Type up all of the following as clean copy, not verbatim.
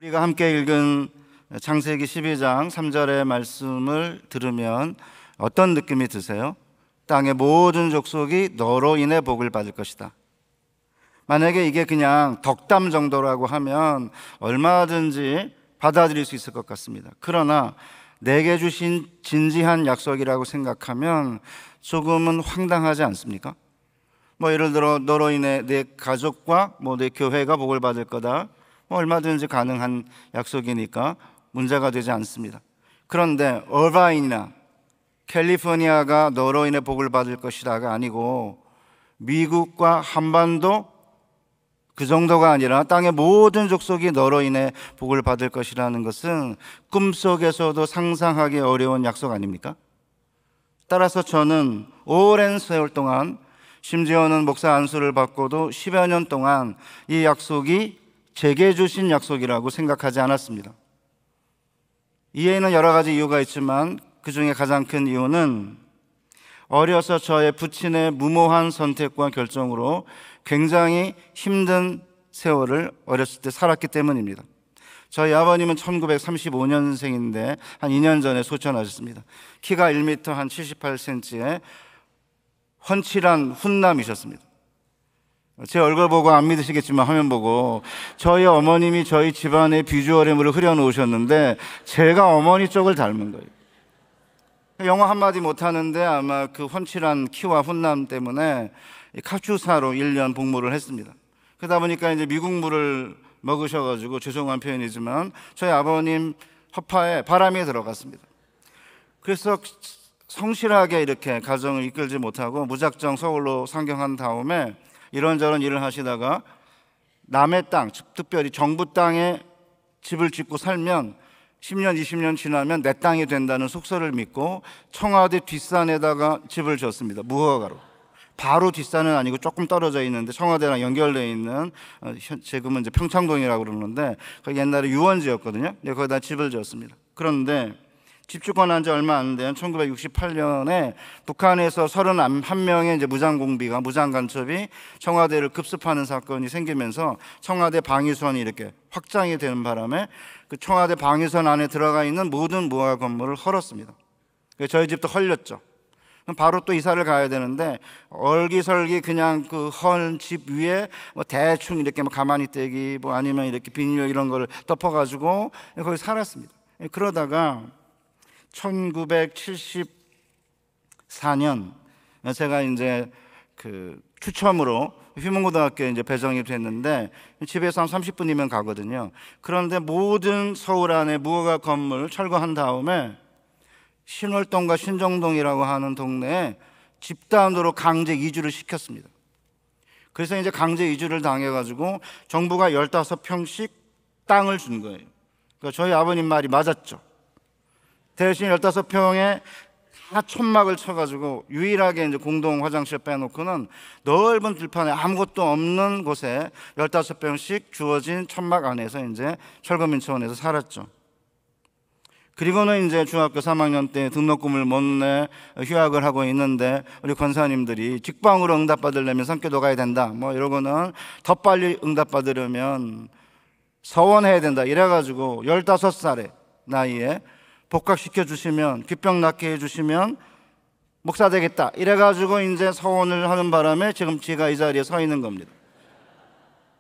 우리가 함께 읽은 창세기 12장 3절의 말씀을 들으면 어떤 느낌이 드세요? 땅의 모든 족속이 너로 인해 복을 받을 것이다. 만약에 이게 그냥 덕담 정도라고 하면 얼마든지 받아들일 수 있을 것 같습니다. 그러나 내게 주신 진지한 약속이라고 생각하면 조금은 황당하지 않습니까? 예를 들어 너로 인해 내 가족과 내 교회가 복을 받을 거다. 얼마든지 가능한 약속이니까 문제가 되지 않습니다. 그런데 얼바인이나 캘리포니아가 너로 인해 복을 받을 것이다가 아니고 미국과 한반도 그 정도가 아니라 땅의 모든 족속이 너로 인해 복을 받을 것이라는 것은 꿈속에서도 상상하기 어려운 약속 아닙니까? 따라서 저는 오랜 세월 동안, 심지어는 목사 안수를 받고도 10여 년 동안 이 약속이 제게 주신 약속이라고 생각하지 않았습니다. 이에는 여러 가지 이유가 있지만 그 중에 가장 큰 이유는 어려서 저의 부친의 무모한 선택과 결정으로 굉장히 힘든 세월을 어렸을 때 살았기 때문입니다. 저희 아버님은 1935년생인데 한 2년 전에 소천하셨습니다. 키가 1m 한 78cm에 훤칠한 훈남이셨습니다. 제 얼굴 보고 안 믿으시겠지만 화면 보고 저희 어머님이 저희 집안의 비주얼에물을 흐려놓으셨는데 제가 어머니 쪽을 닮은 거예요. 영어 한마디 못하는데 아마 그 훤칠한 키와 훈남 때문에 카투사로 1년 복무를 했습니다. 그러다 보니까 이제 미국 물을 먹으셔가지고 죄송한 표현이지만 저희 아버님 허파에 바람이 들어갔습니다. 그래서 성실하게 이렇게 가정을 이끌지 못하고 무작정 서울로 상경한 다음에 이런저런 일을 하시다가 남의 땅, 특별히 정부 땅에 집을 짓고 살면 10년, 20년 지나면 내 땅이 된다는 속설을 믿고 청와대 뒷산에다가 집을 지었습니다. 무허가로. 바로 뒷산은 아니고 조금 떨어져 있는데 청와대랑 연결되어 있는, 지금은 이제 평창동이라고 그러는데 거기 옛날에 유원지였거든요. 거기다 집을 지었습니다. 그런데 집주권 한 지 얼마 안 된 1968년에 북한에서 31명의 이제 무장공비가, 무장간첩이 청와대를 급습하는 사건이 생기면서 청와대 방위선이 이렇게 확장이 되는 바람에 그 청와대 방위선 안에 들어가 있는 모든 무화 건물을 헐었습니다. 저희 집도 헐렸죠. 바로 또 이사를 가야 되는데 얼기설기 그냥 그 헐 집 위에 대충 이렇게 가만히 떼기 아니면 이렇게 비닐 이런 걸 덮어가지고 거기 살았습니다. 그러다가 1974년 제가 이제 그 추첨으로 휘문고등학교에 이제 배정이 됐는데 집에서 한 30분이면 가거든요. 그런데 모든 서울 안에 무허가 건물 철거한 다음에 신월동과 신정동이라고 하는 동네에 집단으로 강제 이주를 시켰습니다. 그래서 이제 강제 이주를 당해가지고 정부가 15평씩 땅을 준 거예요. 그러니까 저희 아버님 말이 맞았죠. 대신 15평에 다 천막을 쳐가지고 유일하게 이제 공동 화장실 빼놓고는 넓은 들판에 아무것도 없는 곳에 15평씩 주어진 천막 안에서 이제 철거민초원에서 살았죠. 그리고는 이제 중학교 3학년 때 등록금을 못 내 휴학을 하고 있는데 우리 권사님들이 직방으로 응답받으려면 성교도 가야 된다 이러고는 더 빨리 응답받으려면 서원해야 된다 이래가지고 15살의 나이에 복학시켜 주시면, 귀병 낫게 해주시면 목사 되겠다 이래가지고 이제 서원을 하는 바람에 지금 제가 이 자리에 서 있는 겁니다.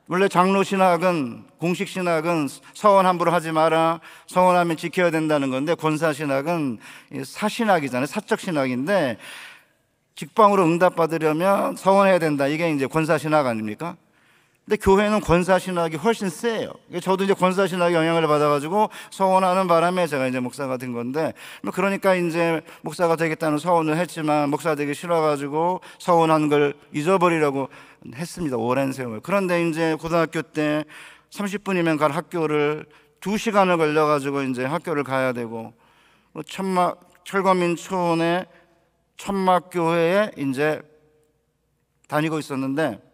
원래 장로 신학은, 공식 신학은 서원 함부로 하지 마라, 서원하면 지켜야 된다는 건데 권사 신학은 사신학이잖아요. 사적 신학인데 직방으로 응답받으려면 서원해야 된다, 이게 이제 권사 신학 아닙니까? 근데 교회는 권사 신학이 훨씬 세요. 저도 이제 권사 신학의 영향을 받아가지고 서원하는 바람에 제가 이제 목사가 된 건데, 그러니까 이제 목사가 되겠다는 서원을 했지만 목사 되기 싫어가지고 서원한 걸 잊어버리려고 했습니다. 오랜 세월. 그런데 이제 고등학교 때 30분이면 갈 학교를 2시간을 걸려가지고 이제 학교를 가야 되고, 철거민초원의 천막교회에 이제 다니고 있었는데,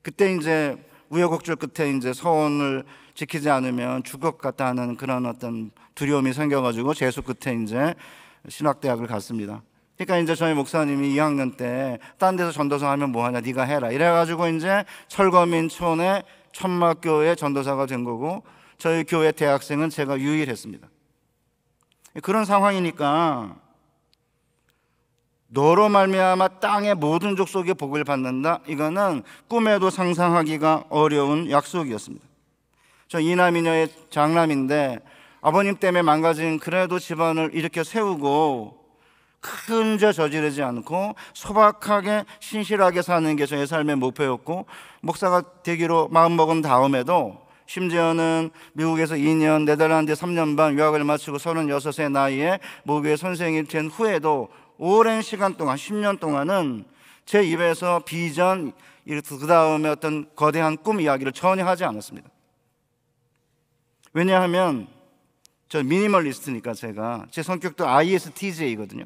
그때 이제 우여곡절 끝에 이제 서원을 지키지 않으면 죽을 것 같다는 그런 어떤 두려움이 생겨가지고 재수 끝에 이제 신학대학을 갔습니다. 그러니까 이제 저희 목사님이 2학년 때 딴 데서 전도사 하면 뭐하냐, 네가 해라 이래가지고 이제 철거민촌의 천막교회 전도사가 된 거고, 저희 교회 대학생은 제가 유일했습니다. 그런 상황이니까 너로 말미암아 땅의 모든 족속의 복을 받는다, 이거는 꿈에도 상상하기가 어려운 약속이었습니다. 저 이남이녀의 장남인데 아버님 때문에 망가진 그래도 집안을 일으켜 세우고 큰 죄 저지르지 않고 소박하게 신실하게 사는 게 저의 삶의 목표였고, 목사가 되기로 마음먹은 다음에도 심지어는 미국에서 2년, 네덜란드 3년 반 유학을 마치고 36의 나이에 모교의 선생이 된 후에도 오랜 시간 동안 10년 동안은 제 입에서 비전, 그 다음에 어떤 거대한 꿈 이야기를 전혀 하지 않았습니다. 왜냐하면 저 미니멀리스트니까, 제 성격도 ISTJ거든요.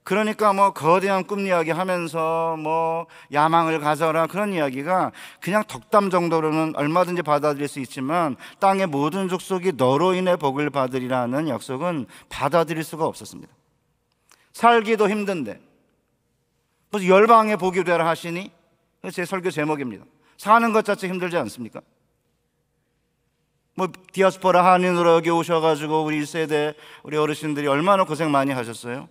그러니까 뭐 거대한 꿈 이야기 하면서 뭐 야망을 가져라 그런 이야기가 그냥 덕담 정도로는 얼마든지 받아들일 수 있지만 땅의 모든 족속이 너로 인해 복을 받으리라는 약속은 받아들일 수가 없었습니다. 살기도 힘든데 무슨 열방에 복이 되라 하시니? 제 설교 제목입니다. 사는 것 자체 힘들지 않습니까? 뭐 디아스포라 한인으로 여기 오셔가지고 우리 1세대 우리 어르신들이 얼마나 고생 많이 하셨어요.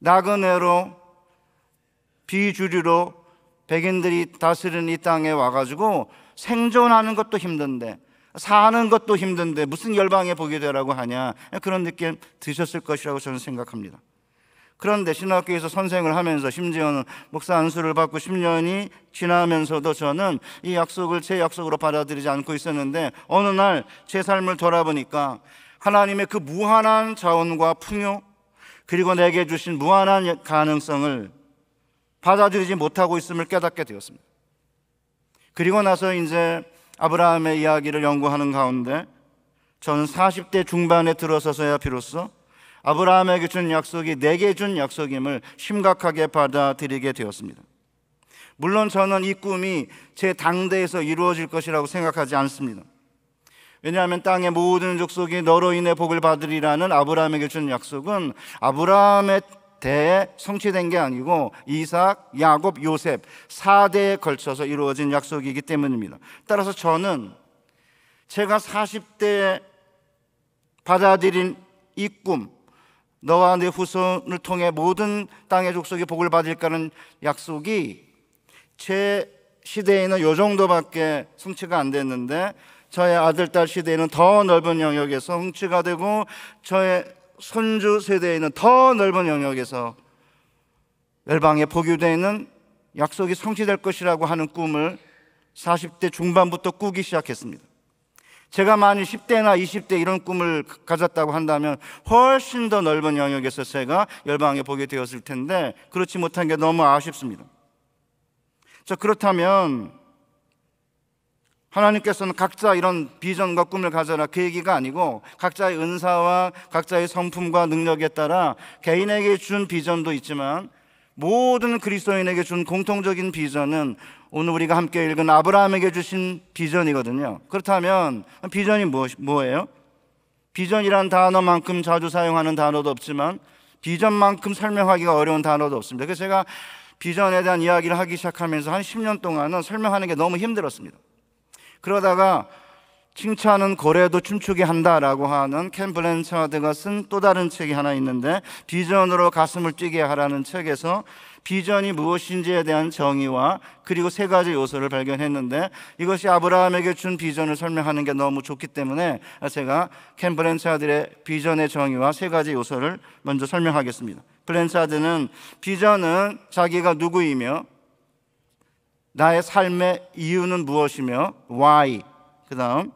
나그네로 비주류로 백인들이 다스리는 이 땅에 와가지고 생존하는 것도 힘든데 사는 것도 힘든데 무슨 열방에 복이 되라고 하냐, 그런 느낌 드셨을 것이라고 저는 생각합니다. 그런데 신학교에서 선생을 하면서 심지어는 목사 안수를 받고 10년이 지나면서도 저는 이 약속을 제 약속으로 받아들이지 않고 있었는데 어느 날 제 삶을 돌아보니까 하나님의 그 무한한 자원과 풍요, 그리고 내게 주신 무한한 가능성을 받아들이지 못하고 있음을 깨닫게 되었습니다. 그리고 나서 이제 아브라함의 이야기를 연구하는 가운데 저는 40대 중반에 들어서서야 비로소 아브라함에게 준 약속이 내게 준 약속임을 심각하게 받아들이게 되었습니다. 물론 저는 이 꿈이 제 당대에서 이루어질 것이라고 생각하지 않습니다. 왜냐하면 땅의 모든 족속이 너로 인해 복을 받으리라는 아브라함에게 준 약속은 아브라함의 대에 성취된 게 아니고 이삭, 야곱, 요셉 4대에 걸쳐서 이루어진 약속이기 때문입니다. 따라서 저는 제가 40대에 받아들인 이 꿈, 너와 내 후손을 통해 모든 땅의 족속이 복을 받을까는 약속이 제 시대에는 이 정도밖에 성취가 안 됐는데 저의 아들, 딸 시대에는 더 넓은 영역에서 성취가 되고 저의 손주 세대에는 더 넓은 영역에서 열방에 복이 되는 약속이 성취될 것이라고 하는 꿈을 40대 중반부터 꾸기 시작했습니다. 제가 만일 10대나 20대 이런 꿈을 가졌다고 한다면 훨씬 더 넓은 영역에서 제가 열방에 복이 되었을 텐데 그렇지 못한 게 너무 아쉽습니다. 자, 그렇다면 하나님께서는 각자 이런 비전과 꿈을 가져라 그 얘기가 아니고 각자의 은사와 각자의 성품과 능력에 따라 개인에게 준 비전도 있지만 모든 그리스도인에게 준 공통적인 비전은 오늘 우리가 함께 읽은 아브라함에게 주신 비전이거든요. 그렇다면 비전이 뭐예요? 비전이란 단어만큼 자주 사용하는 단어도 없지만 비전만큼 설명하기가 어려운 단어도 없습니다. 그래서 제가 비전에 대한 이야기를 하기 시작하면서 한 10년 동안은 설명하는 게 너무 힘들었습니다. 그러다가 칭찬은 고래도 춤추게 한다라고 하는 켄 블랜차드가 쓴 또 다른 책이 하나 있는데 비전으로 가슴을 뛰게 하라는 책에서 비전이 무엇인지에 대한 정의와 그리고 세 가지 요소를 발견했는데 이것이 아브라함에게 준 비전을 설명하는 게 너무 좋기 때문에 제가 켄 블랜차드의 비전의 정의와 세 가지 요소를 먼저 설명하겠습니다. 블랜차드는 비전은 자기가 누구이며 나의 삶의 이유는 무엇이며 why, 그 다음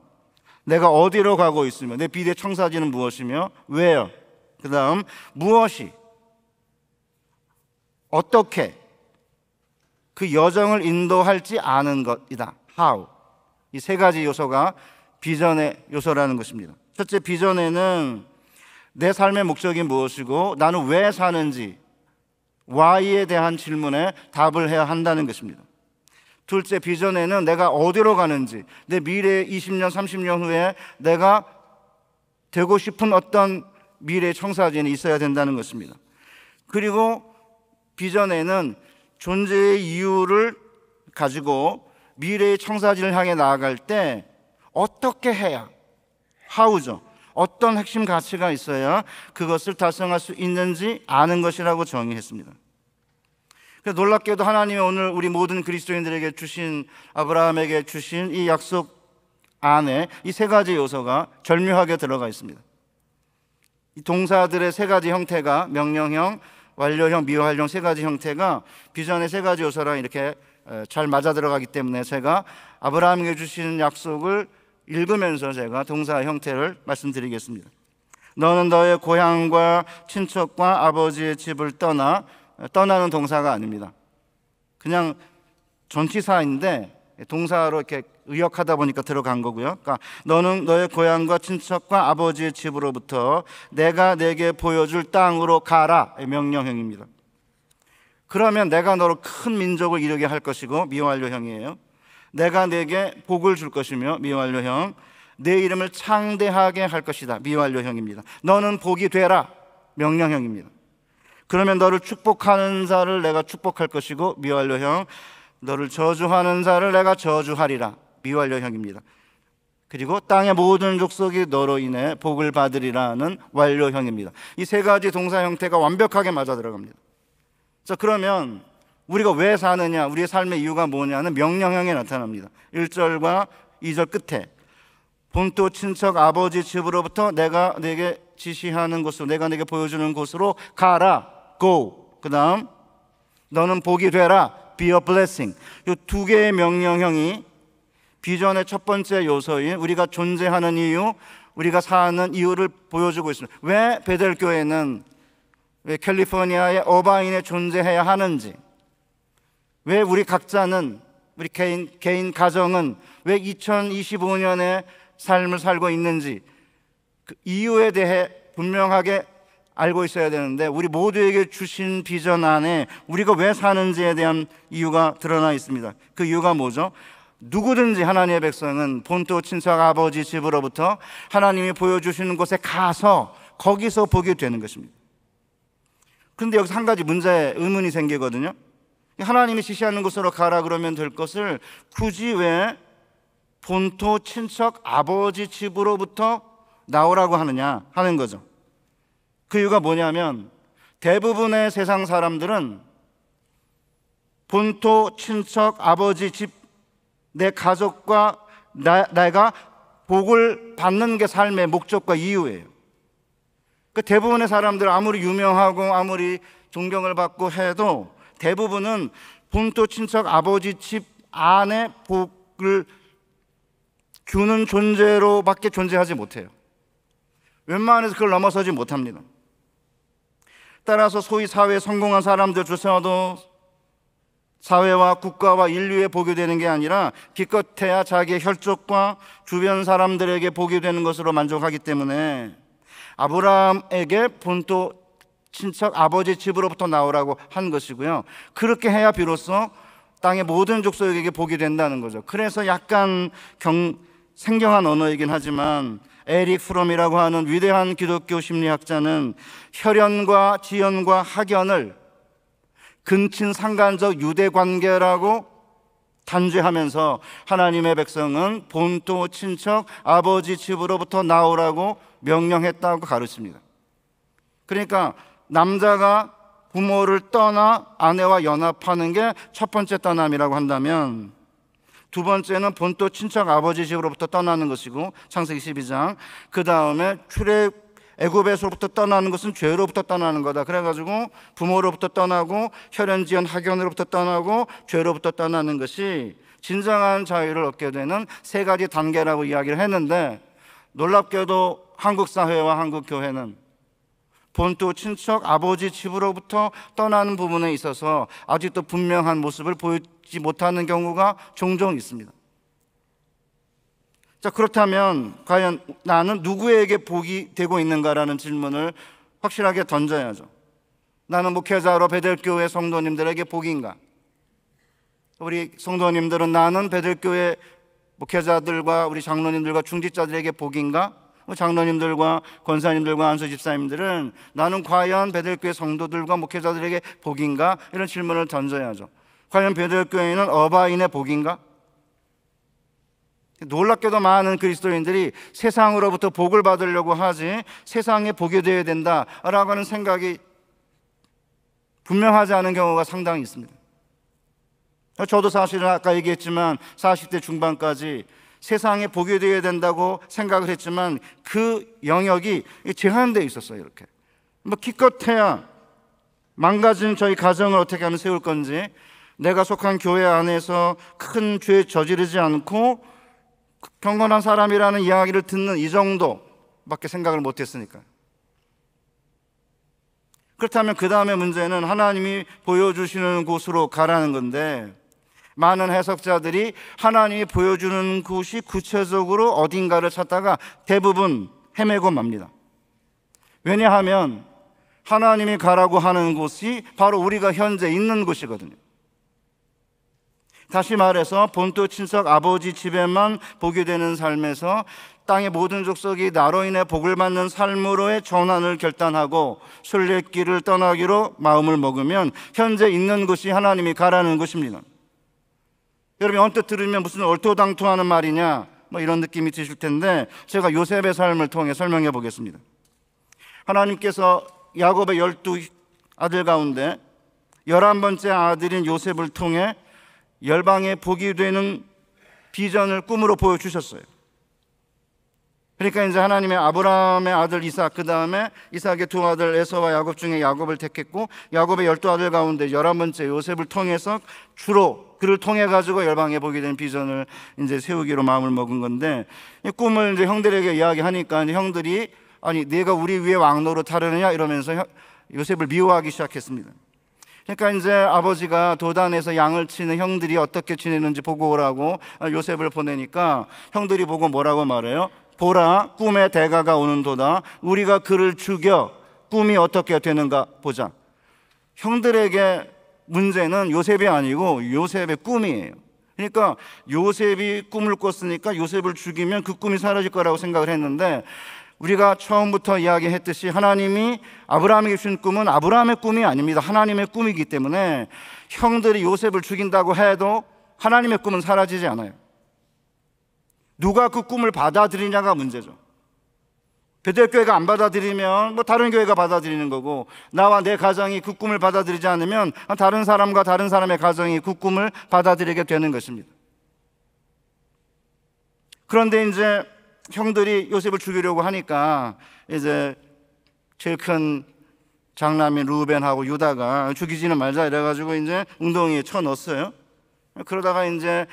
내가 어디로 가고 있으며 내 비대 청사진은 무엇이며 where, 그 다음 무엇이 어떻게 그 여정을 인도할지 아는 것이다, how. 이 세 가지 요소가 비전의 요소라는 것입니다. 첫째, 비전에는 내 삶의 목적이 무엇이고 나는 왜 사는지 why에 대한 질문에 답을 해야 한다는 것입니다. 둘째, 비전에는 내가 어디로 가는지, 내 미래 20년, 30년 후에 내가 되고 싶은 어떤 미래의 청사진이 있어야 된다는 것입니다. 그리고 비전에는 존재의 이유를 가지고 미래의 청사진을 향해 나아갈 때 어떻게 해야, how죠. 어떤 핵심 가치가 있어야 그것을 달성할 수 있는지 아는 것이라고 정의했습니다. 그래서 놀랍게도 하나님이 오늘 우리 모든 그리스도인들에게 주신, 아브라함에게 주신 이 약속 안에 이 세 가지 요소가 절묘하게 들어가 있습니다. 이 동사들의 세 가지 형태가 명령형, 완료형, 미완료형 세 가지 형태가 비전의 세 가지 요소랑 이렇게 잘 맞아 들어가기 때문에 제가 아브라함에게 주신 약속을 읽으면서 제가 동사 형태를 말씀드리겠습니다. 너는 너의 고향과 친척과 아버지의 집을 떠나는 동사가 아닙니다. 그냥 전치사인데 동사로 이렇게 의역하다 보니까 들어간 거고요. 그러니까 너는 너의 고향과 친척과 아버지의 집으로부터 내가 내게 보여줄 땅으로 가라, 명령형입니다. 그러면 내가 너로 큰 민족을 이루게 할 것이고, 미완료형이에요. 내가 내게 복을 줄 것이며, 미완료형. 내 이름을 창대하게 할 것이다, 미완료형입니다. 너는 복이 되라, 명령형입니다. 그러면 너를 축복하는 자를 내가 축복할 것이고, 미완료형. 너를 저주하는 자를 내가 저주하리라, 미완료형입니다. 그리고 땅의 모든 족속이 너로 인해 복을 받으리라는 완료형입니다. 이 세 가지 동사 형태가 완벽하게 맞아 들어갑니다. 자, 그러면 우리가 왜 사느냐, 우리의 삶의 이유가 뭐냐는 명령형에 나타납니다. 1절과 2절 끝에 본토 친척 아버지 집으로부터 내가 내게 지시하는 곳으로, 내가 내게 보여주는 곳으로 가라, go. 그 다음 너는 복이 되라, be a blessing. 이 두 개의 명령형이 비전의 첫 번째 요소인 우리가 존재하는 이유, 우리가 사는 이유를 보여주고 있습니다. 왜 베델교회는, 왜 캘리포니아의 어바인에 존재해야 하는지, 왜 우리 각자는, 우리 개인 가정은 왜 2025년의 삶을 살고 있는지 그 이유에 대해 분명하게 알고 있어야 되는데, 우리 모두에게 주신 비전 안에 우리가 왜 사는지에 대한 이유가 드러나 있습니다. 그 이유가 뭐죠? 누구든지 하나님의 백성은 본토 친척 아버지 집으로부터 하나님이 보여주시는 곳에 가서 거기서 보게 되는 것입니다. 그런데 여기서 한 가지 의문이 생기거든요. 하나님이 지시하는 곳으로 가라 그러면 될 것을 굳이 왜 본토 친척 아버지 집으로부터 나오라고 하느냐 하는 거죠. 그 이유가 뭐냐면 대부분의 세상 사람들은 본토 친척 아버지 집, 내 가족과 내가 복을 받는 게 삶의 목적과 이유예요. 그 대부분의 사람들 아무리 유명하고 아무리 존경을 받고 해도 대부분은 본토 친척 아버지 집 안에 복을 주는 존재로밖에 존재하지 못해요. 웬만해서 그걸 넘어서지 못합니다. 따라서 소위 사회에 성공한 사람들 조차도 사회와 국가와 인류에 복이 되는 게 아니라 기껏해야 자기의 혈족과 주변 사람들에게 복이 되는 것으로 만족하기 때문에 아브라함에게 본토 친척 아버지 집으로부터 나오라고 한 것이고요. 그렇게 해야 비로소 땅의 모든 족속에게 복이 된다는 거죠. 그래서 약간 생경한 언어이긴 하지만 에릭 프롬이라고 하는 위대한 기독교 심리학자는 혈연과 지연과 학연을 근친상간적 유대관계라고 단죄하면서 하나님의 백성은 본토 친척 아버지 집으로부터 나오라고 명령했다고 가르칩니다. 그러니까 남자가 부모를 떠나 아내와 연합하는 게 첫 번째 떠남이라고 한다면, 두 번째는 본토 친척 아버지 집으로부터 떠나는 것이고, 창세기 12장. 그 다음에 애굽에서부터 떠나는 것은 죄로부터 떠나는 거다. 그래가지고 부모로부터 떠나고 혈연지연 학연으로부터 떠나고 죄로부터 떠나는 것이 진정한 자유를 얻게 되는 세 가지 단계라고 이야기를 했는데, 놀랍게도 한국 사회와 한국 교회는 본토 친척 아버지 집으로부터 떠나는 부분에 있어서 아직도 분명한 모습을 보이지 못하는 경우가 종종 있습니다. 자, 그렇다면 과연 나는 누구에게 복이 되고 있는가라는 질문을 확실하게 던져야죠. 나는 목회자로 베델교회 성도님들에게 복인가? 우리 성도님들은 나는 베델교회 목회자들과 우리 장로님들과 중직자들에게 복인가? 장로님들과 권사님들과 안수 집사님들은 나는 과연 베델교회 성도들과 목회자들에게 복인가? 이런 질문을 던져야죠. 과연 베델교회는 어바인의 복인가? 놀랍게도 많은 그리스도인들이 세상으로부터 복을 받으려고 하지 세상에 복이 되어야 된다라고 하는 생각이 분명하지 않은 경우가 상당히 있습니다. 저도 사실은 아까 얘기했지만 40대 중반까지 세상에 복이 되어야 된다고 생각을 했지만 그 영역이 제한되어 있었어요. 이렇게 기껏해야 망가진 저희 가정을 어떻게 하면 세울 건지, 내가 속한 교회 안에서 큰 죄 저지르지 않고 경건한 사람이라는 이야기를 듣는 이 정도밖에 생각을 못했으니까. 그렇다면 그 다음에 문제는 하나님이 보여주시는 곳으로 가라는 건데, 많은 해석자들이 하나님이 보여주는 곳이 구체적으로 어딘가를 찾다가 대부분 헤매고 맙니다. 왜냐하면 하나님이 가라고 하는 곳이 바로 우리가 현재 있는 곳이거든요. 다시 말해서 본토 친척 아버지 집에만 복이 되는 삶에서 땅의 모든 족속이 나로 인해 복을 받는 삶으로의 전환을 결단하고 순례길을 떠나기로 마음을 먹으면 현재 있는 곳이 하나님이 가라는 곳입니다. 여러분 언뜻 들으면 무슨 얼토당토하는 말이냐 이런 느낌이 드실 텐데, 제가 요셉의 삶을 통해 설명해 보겠습니다. 하나님께서 야곱의 12아들 가운데 11번째 아들인 요셉을 통해 열방의 복이 되는 비전을 꿈으로 보여주셨어요. 그러니까 이제 하나님의 아브라함의 아들 이삭, 그 다음에 이삭의 두 아들 에서와 야곱 중에 야곱을 택했고, 야곱의 12아들 가운데 11번째 요셉을 통해서 주로 그를 통해 가지고 열방에 복이 되는 비전을 이제 세우기로 마음을 먹은 건데, 이 꿈을 이제 형들에게 이야기하니까 이제 형들이 아니 네가 우리 위에 왕노릇 하려느냐 이러면서 요셉을 미워하기 시작했습니다. 그러니까 이제 아버지가 도단에서 양을 치는 형들이 어떻게 지내는지 보고 오라고 요셉을 보내니까 형들이 보고 뭐라고 말해요? 보라, 꿈의 대가가 오는도다. 우리가 그를 죽여 꿈이 어떻게 되는가 보자. 형들에게 문제는 요셉이 아니고 요셉의 꿈이에요. 그러니까 요셉이 꿈을 꿨으니까 요셉을 죽이면 그 꿈이 사라질 거라고 생각을 했는데, 우리가 처음부터 이야기했듯이 하나님이 아브라함에게 주신 꿈은 아브라함의 꿈이 아닙니다. 하나님의 꿈이기 때문에 형들이 요셉을 죽인다고 해도 하나님의 꿈은 사라지지 않아요. 누가 그 꿈을 받아들이냐가 문제죠. 베델교회가 안 받아들이면 다른 교회가 받아들이는 거고, 나와 내 가정이 그 꿈을 받아들이지 않으면 다른 사람과 다른 사람의 가정이 그 꿈을 받아들이게 되는 것입니다. 그런데 이제 형들이 요셉을 죽이려고 하니까 이제 제일 큰 장남인 루벤하고 유다가 죽이지는 말자 이래가지고 이제 웅덩이에 쳐넣었어요. 그러다가 이제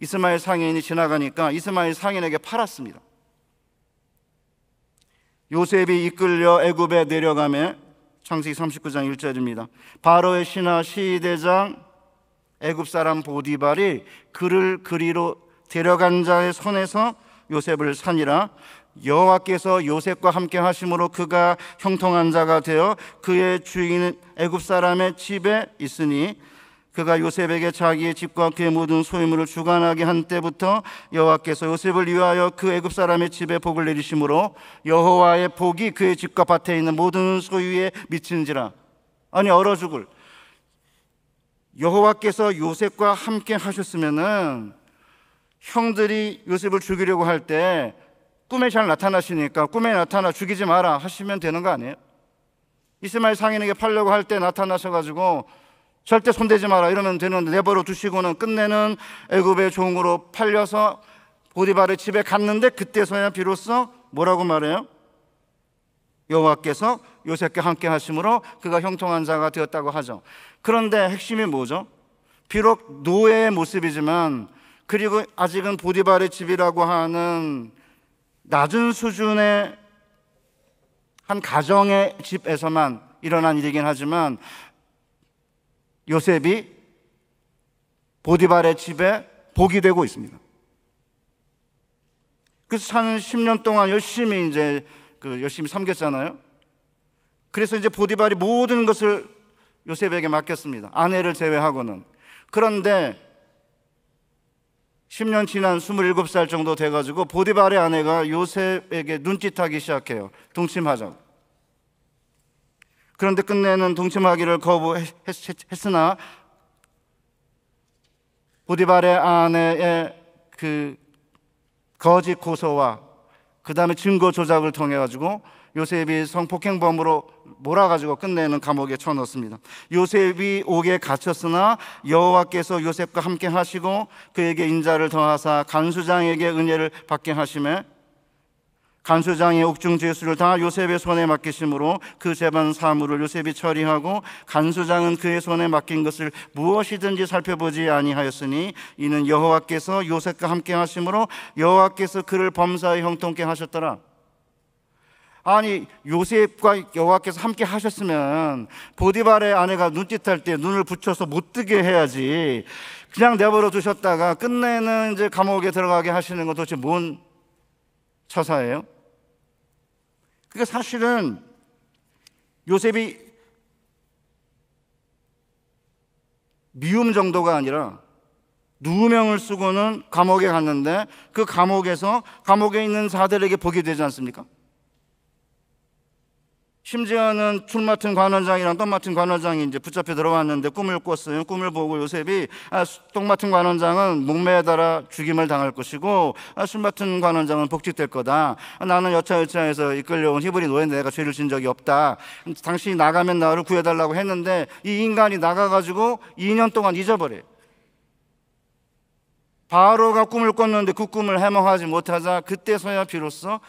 이스마엘 상인이 지나가니까 이스마엘 상인에게 팔았습니다. 요셉이 이끌려 애굽에 내려가매, 창세기 39장 1절입니다. 바로의 신하 시대장 애굽 사람 보디발이 그를 그리로 데려간 자의 손에서 요셉을 산이라. 여호와께서 요셉과 함께 하심으로 그가 형통한 자가 되어 그의 주인은 애굽 사람의 집에 있으니, 그가 요셉에게 자기의 집과 그의 모든 소유물을 주관하게 한 때부터 여호와께서 요셉을 위하여 그 애굽 사람의 집에 복을 내리심으로 여호와의 복이 그의 집과 밭에 있는 모든 소유에 미친지라. 아니 얼어 죽을, 여호와께서 요셉과 함께 하셨으면은 형들이 요셉을 죽이려고 할 때 꿈에 잘 나타나시니까 꿈에 나타나 죽이지 마라 하시면 되는 거 아니에요? 이스마엘 상인에게 팔려고 할 때 나타나셔가지고 절대 손대지 마라 이러면 되는데, 내버려 두시고는 끝내는 애굽의 종으로 팔려서 보디발의 집에 갔는데, 그때서야 비로소 뭐라고 말해요? 여호와께서 요셉과 함께 하심으로 그가 형통한 자가 되었다고 하죠. 그런데 핵심이 뭐죠? 비록 노예의 모습이지만, 그리고 아직은 보디발의 집이라고 하는 낮은 수준의 한 가정의 집에서만 일어난 일이긴 하지만, 요셉이 보디발의 집에 복이 되고 있습니다. 그래서 한 10년 동안 열심히 열심히 섬겼잖아요. 그래서 이제 보디발이 모든 것을 요셉에게 맡겼습니다. 아내를 제외하고는. 그런데 10년 지난 27살 정도 돼가지고 보디발의 아내가 요셉에게 눈짓하기 시작해요. 동침하자고. 그런데 끝내는 동침하기를 거부했으나 보디발의 아내의 그 거짓 고소와 그 다음에 증거 조작을 통해 가지고 요셉이 성폭행범으로 몰아가지고 끝내는 감옥에 쳐넣습니다. 요셉이 옥에 갇혔으나 여호와께서 요셉과 함께 하시고 그에게 인자를 더하사 간수장에게 은혜를 받게 하심에 간수장의 옥중 죄수를 다 요셉의 손에 맡기심으로 그 재반 사물을 요셉이 처리하고 간수장은 그의 손에 맡긴 것을 무엇이든지 살펴보지 아니하였으니 이는 여호와께서 요셉과 함께 하심으로 여호와께서 그를 범사에 형통케 하셨더라. 아니, 요셉과 여호와께서 함께 하셨으면 보디발의 아내가 눈짓할 때 눈을 붙여서 못 뜨게 해야지, 그냥 내버려 두셨다가 끝내는 이제 감옥에 들어가게 하시는 건 도대체 뭔 처사예요? 그게 사실은 요셉이 미움 정도가 아니라 누명을 쓰고는 감옥에 갔는데 그 감옥에서 감옥에 있는 자들에게 복이 되지 않습니까? 심지어는 술 맡은 관원장이랑 떡 맡은 관원장이 이제 붙잡혀 들어왔는데 꿈을 꿨어요. 꿈을 보고 요셉이 떡 맡은 관원장은 목매달아 죽임을 당할 것이고 술 맡은 관원장은 복직될 거다. 나는 여차여차해서 이끌려온 히브리 노예인데 내가 죄를 진 적이 없다. 당신이 나가면 나를 구해달라고 했는데 이 인간이 나가가지고 2년 동안 잊어버려요. 바로가 꿈을 꿨는데 그 꿈을 해몽하지 못하자 그때서야 비로소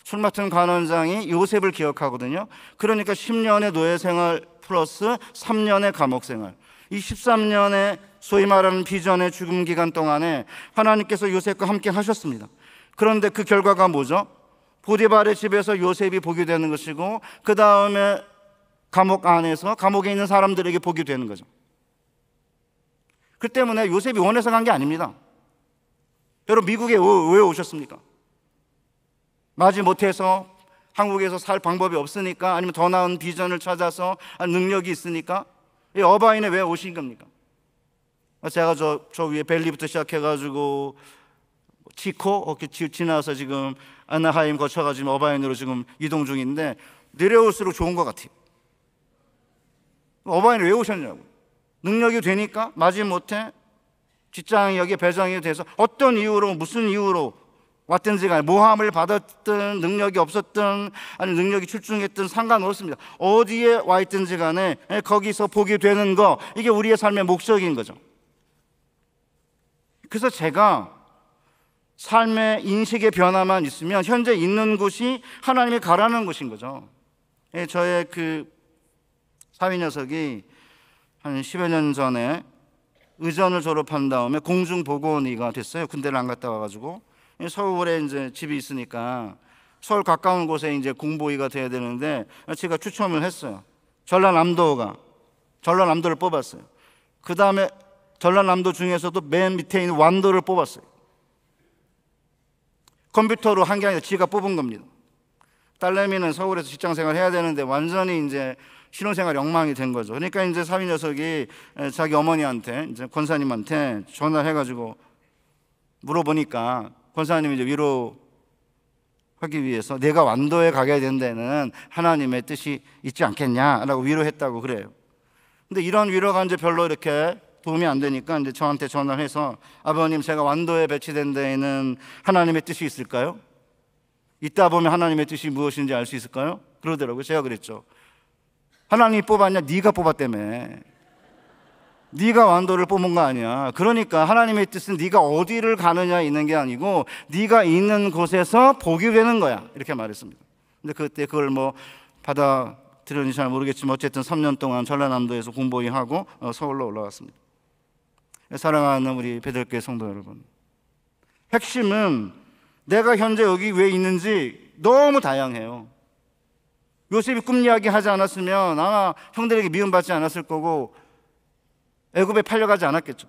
술 맡은 관원장이 요셉을 기억하거든요. 그러니까 10년의 노예 생활 플러스 3년의 감옥 생활, 이 13년의 소위 말하는 비전의 죽음 기간 동안에 하나님께서 요셉과 함께 하셨습니다. 그런데 그 결과가 뭐죠? 보디발의 집에서 요셉이 복이 되는 것이고 그 다음에 감옥 안에서 감옥에 있는 사람들에게 복이 되는 거죠. 그 때문에 요셉이 원해서 간 게 아닙니다. 여러분, 미국에 왜 오셨습니까? 마지 못해서, 한국에서 살 방법이 없으니까, 아니면 더 나은 비전을 찾아서, 능력이 있으니까? 이 어바인에 왜 오신 겁니까? 제가 저 위에 벨리부터 시작해가지고 치코 이렇게 지나서 지금 아나하임 거쳐가지고 어바인으로 지금 이동 중인데 내려올수록 좋은 것 같아요. 어바인에 왜 오셨냐고. 능력이 되니까? 마지 못해? 직장이 여기에 배정이 돼서 어떤 이유로, 무슨 이유로 왔든지 간에 모함을 받았든 능력이 없었든 아니면 능력이 출중했든 상관없습니다. 어디에 와 있든지 간에 거기서 복이 되는 거, 이게 우리의 삶의 목적인 거죠. 그래서 제가 삶의 인식의 변화만 있으면 현재 있는 곳이 하나님이 가라는 곳인 거죠. 저의 그 사위 녀석이 한 10여 년 전에 의전을 졸업한 다음에 공중보건의가 됐어요. 군대를 안 갔다 와가지고 서울에 이제 집이 있으니까 서울 가까운 곳에 이제 공보위가 돼야 되는데 제가 추첨을 했어요. 전라남도를 뽑았어요. 그 다음에 전라남도 중에서도 맨 밑에 있는 완도를 뽑았어요. 컴퓨터로 한 게 아니라 지가 뽑은 겁니다. 딸내미는 서울에서 직장생활 해야 되는데 완전히 이제 신혼생활 엉망이 된 거죠. 그러니까 이제 사위 녀석이 자기 어머니한테, 이제 권사님한테 전화를 해가지고 물어보니까 권사님이 이제 위로하기 위해서 내가 완도에 가게 된 데는 하나님의 뜻이 있지 않겠냐라고 위로했다고 그래요. 근데 이런 위로가 이제 별로 이렇게 도움이 안 되니까 이제 저한테 전화를 해서 아버님, 제가 완도에 배치된 데에는 하나님의 뜻이 있을까요? 있다 보면 하나님의 뜻이 무엇인지 알 수 있을까요? 그러더라고요. 제가 그랬죠. 하나님이 뽑았냐? 네가 뽑았다며. 네가 완도를 뽑은 거 아니야. 그러니까 하나님의 뜻은 네가 어디를 가느냐에 있는 게 아니고 네가 있는 곳에서 복이 되는 거야, 이렇게 말했습니다. 근데 그때 그걸 뭐 받아들였는지 잘 모르겠지만 어쨌든 3년 동안 전라남도에서 공보위하고 서울로 올라왔습니다. 사랑하는 우리 베들교회 성도 여러분, 핵심은 내가 현재 여기 왜 있는지 너무 다양해요. 요셉이 꿈 이야기 하지 않았으면 아마 형들에게 미움받지 않았을 거고 애굽에 팔려가지 않았겠죠.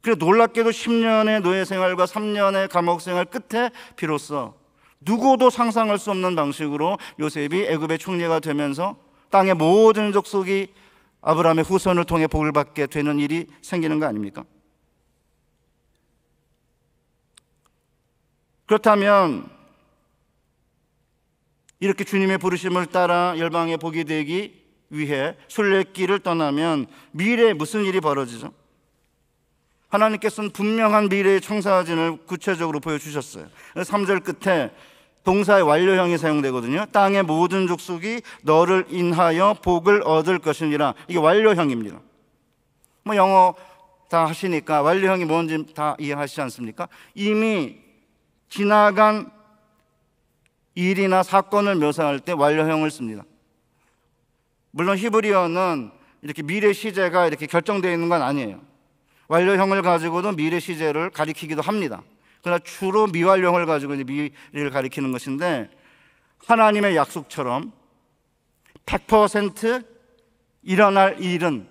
그래 놀랍게도 10년의 노예 생활과 3년의 감옥 생활 끝에 비로소 누구도 상상할 수 없는 방식으로 요셉이 애굽의 총리가 되면서 땅의 모든 족속이 아브라함의 후손을 통해 복을 받게 되는 일이 생기는 거 아닙니까? 그렇다면 이렇게 주님의 부르심을 따라 열방의 복이 되기 위해 순례길을 떠나면 미래에 무슨 일이 벌어지죠? 하나님께서는 분명한 미래의 청사진을 구체적으로 보여주셨어요. 3절 끝에 동사의 완료형이 사용되거든요. 땅의 모든 족속이 너를 인하여 복을 얻을 것이니라. 이게 완료형입니다. 뭐 영어 다 하시니까 완료형이 뭔지 다 이해하시지 않습니까? 이미 지나간 일이나 사건을 묘사할 때 완료형을 씁니다. 물론 히브리어는 이렇게 미래 시제가 이렇게 결정되어 있는 건 아니에요. 완료형을 가지고도 미래 시제를 가리키기도 합니다. 그러나 주로 미완료형을 가지고 이제 미래를 가리키는 것인데, 하나님의 약속처럼 100% 일어날 일은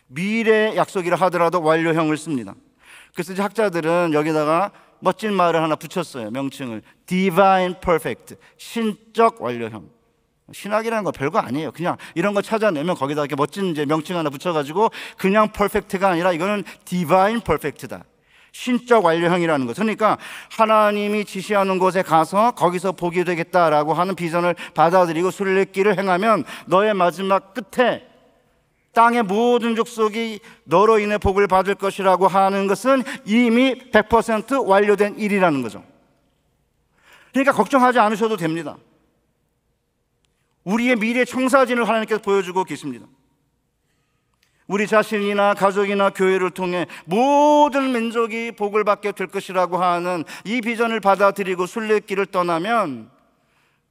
미래의 약속이라 하더라도 완료형을 씁니다. 그래서 이제 학자들은 여기다가 멋진 말을 하나 붙였어요. 명칭을 Divine Perfect, 신적 완료형. 신학이라는 거 별거 아니에요. 그냥 이런 거 찾아내면 거기다 이렇게 멋진 이제 명칭 하나 붙여가지고 그냥 perfect가 아니라 이거는 divine perfect다. 신적 완료형이라는 거죠. 그러니까 하나님이 지시하는 곳에 가서 거기서 복이 되겠다라고 하는 비전을 받아들이고 순례길을 행하면 너의 마지막 끝에 땅의 모든 족속이 너로 인해 복을 받을 것이라고 하는 것은 이미 100% 완료된 일이라는 거죠. 그러니까 걱정하지 않으셔도 됩니다. 우리의 미래 청사진을 하나님께서 보여주고 계십니다. 우리 자신이나 가족이나 교회를 통해 모든 민족이 복을 받게 될 것이라고 하는 이 비전을 받아들이고 순례길을 떠나면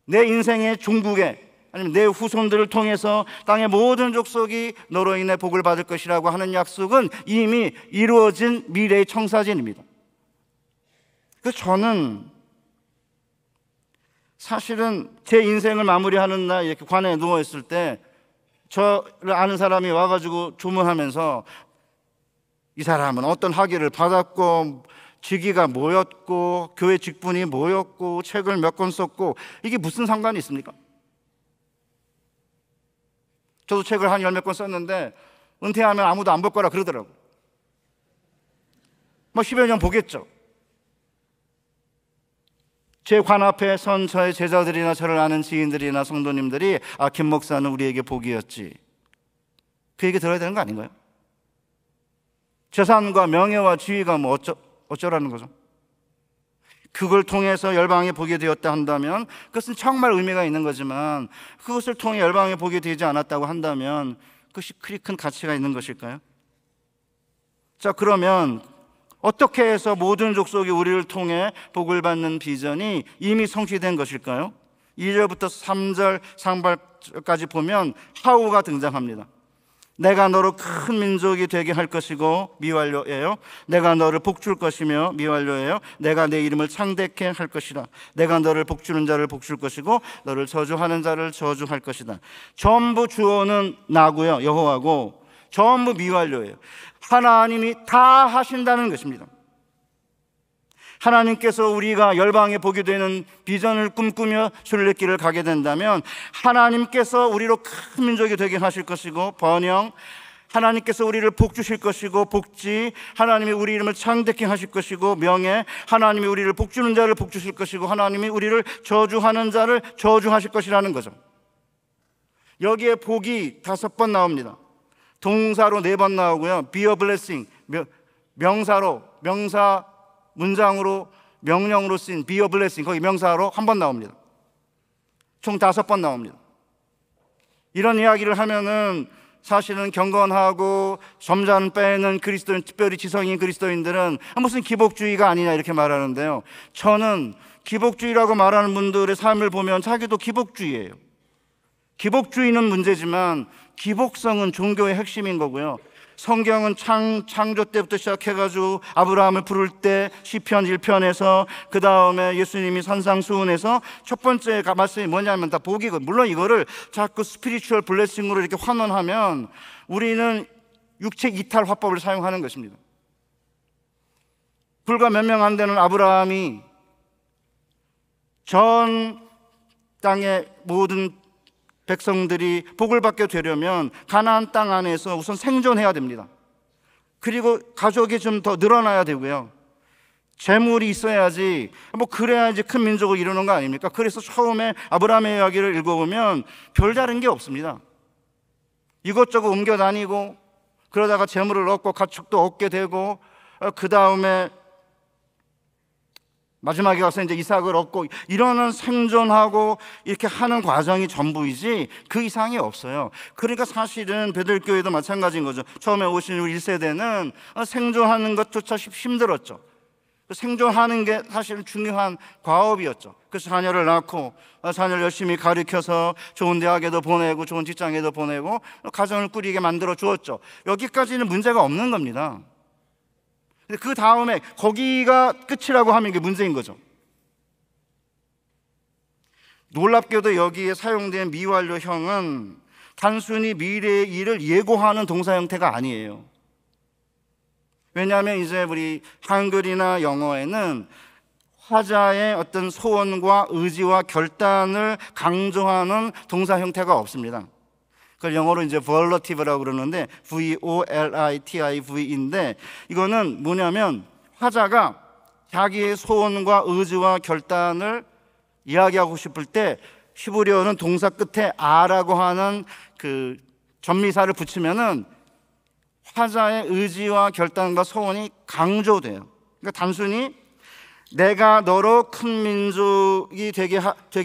내 인생의 종국에, 아니면 내 후손들을 통해서 땅의 모든 족속이 너로 인해 복을 받을 것이라고 하는 약속은 이미 이루어진 미래의 청사진입니다. 그래서 저는 사실은 제 인생을 마무리하는 날 이렇게 관에 누워있을 때 저를 아는 사람이 와가지고 조문하면서 이 사람은 어떤 학위를 받았고 직위가 뭐였고 교회 직분이 뭐였고 책을 몇 권 썼고 이게 무슨 상관이 있습니까? 저도 책을 한 10몇 권 썼는데 은퇴하면 아무도 안 볼 거라 그러더라고요. 뭐 10여 년 보겠죠. 제 관 앞에 선 저의 제자들이나 저를 아는 지인들이나 성도님들이 김 목사는 우리에게 복이었지, 그 얘기 들어야 되는 거 아닌가요? 재산과 명예와 지위가 뭐 어쩌라는 거죠? 그걸 통해서 열방에 복이 되었다 한다면 그것은 정말 의미가 있는 거지만, 그것을 통해 열방에 복이 되지 않았다고 한다면 그것이 그리 큰 가치가 있는 것일까요? 자, 그러면 어떻게 해서 모든 족속이 우리를 통해 복을 받는 비전이 이미 성취된 것일까요? 2절부터 3절 상반절까지 보면 하우가 등장합니다. 내가 너로 큰 민족이 되게 할 것이고 미완료예요. 내가 너를 복줄 것이며 미완료예요. 내가 내 이름을 창대케 할 것이라. 내가 너를 복주는 자를 복줄 것이고 너를 저주하는 자를 저주할 것이다. 전부 주어는 나고요, 여호와고, 전부 미완료예요. 하나님이 다 하신다는 것입니다. 하나님께서 우리가 열방에 복이 되는 비전을 꿈꾸며 순례길을 가게 된다면 하나님께서 우리로 큰 민족이 되게 하실 것이고, 번영, 하나님께서 우리를 복 주실 것이고, 복지, 하나님이 우리 이름을 창대케 하실 것이고, 명예, 하나님이 우리를 복 주는 자를 복 주실 것이고, 하나님이 우리를 저주하는 자를 저주하실 것이라는 거죠. 여기에 복이 5번 나옵니다. 동사로 4번 나오고요, be a blessing, 명사로, 명사 문장으로, 명령으로 쓰인 be a blessing, 거기 명사로 1번 나옵니다. 총 5번 나옵니다. 이런 이야기를 하면은 사실은 경건하고 점잖은 빼는 그리스도인, 특별히 지성인 그리스도인들은 무슨 기복주의가 아니냐 이렇게 말하는데요, 저는 기복주의라고 말하는 분들의 삶을 보면 자기도 기복주의예요. 기복주의는 문제지만 기복성은 종교의 핵심인 거고요. 성경은 창조 때부터 시작해가지고 아브라함을 부를 때 시편 1편에서, 그 다음에 예수님이 산상수훈에서 첫 번째 말씀이 뭐냐면 다 복이거든요. 물론 이거를 자꾸 스피리추얼 블레싱으로 이렇게 환원하면 우리는 육체 이탈 화법을 사용하는 것입니다. 불과 몇 명 안 되는 아브라함이 전 땅의 모든 백성들이 복을 받게 되려면 가나안 땅 안에서 우선 생존해야 됩니다. 그리고 가족이 좀 더 늘어나야 되고요, 재물이 있어야지, 뭐 그래야지 큰 민족을 이루는 거 아닙니까? 그래서 처음에 아브라함의 이야기를 읽어보면 별다른 게 없습니다. 이것저것 옮겨 다니고 그러다가 재물을 얻고 가축도 얻게 되고, 그 다음에 마지막에 가서 이제 이삭을 얻고, 이러는 생존하고 이렇게 하는 과정이 전부이지 그 이상이 없어요. 그러니까 사실은 베들교회도 마찬가지인 거죠. 처음에 오신 우리 1세대는 생존하는 것조차 힘들었죠. 생존하는 게 사실은 중요한 과업이었죠. 그래서 자녀를 낳고 자녀를 열심히 가르쳐서 좋은 대학에도 보내고 좋은 직장에도 보내고 가정을 꾸리게 만들어 주었죠. 여기까지는 문제가 없는 겁니다. 그 다음에 거기가 끝이라고 하면 이게 문제인 거죠. 놀랍게도 여기에 사용된 미완료형은 단순히 미래의 일을 예고하는 동사 형태가 아니에요. 왜냐하면 이제 우리 한글이나 영어에는 화자의 어떤 소원과 의지와 결단을 강조하는 동사 형태가 없습니다. 그걸 영어로 이제 volative라고 그러는데 volitive인데, 이거는 뭐냐면 화자가 자기의 소원과 의지와 결단을 이야기하고 싶을 때 히브리어는 동사 끝에 아라고 하는 그 전미사를 붙이면은 화자의 의지와 결단과 소원이 강조돼요. 그러니까 단순히 내가 너로 큰 민족이 되게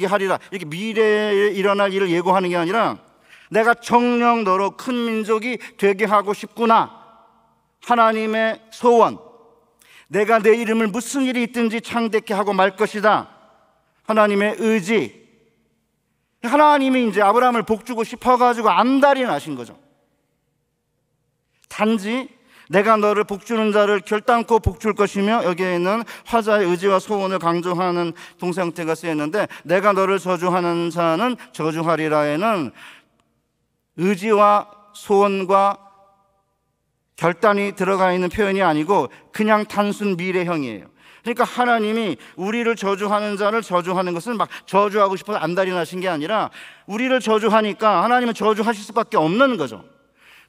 하리라, 이렇게 미래에 일어날 일을 예고하는 게 아니라 내가 정녕 너로 큰 민족이 되게 하고 싶구나, 하나님의 소원, 내가 내 이름을 무슨 일이 있든지 창대케 하고 말 것이다, 하나님의 의지. 하나님이 이제 아브라함을 복주고 싶어가지고 안달이 나신 거죠. 단지 내가 너를 복주는 자를 결단코 복줄 것이며, 여기에는 화자의 의지와 소원을 강조하는 동사 형태가 쓰였는데, 내가 너를 저주하는 자는 저주하리라에는 의지와 소원과 결단이 들어가 있는 표현이 아니고 그냥 단순 미래형이에요. 그러니까 하나님이 우리를 저주하는 자를 저주하는 것은 막 저주하고 싶어서 안달이 나신 게 아니라 우리를 저주하니까 하나님은 저주하실 수밖에 없는 거죠.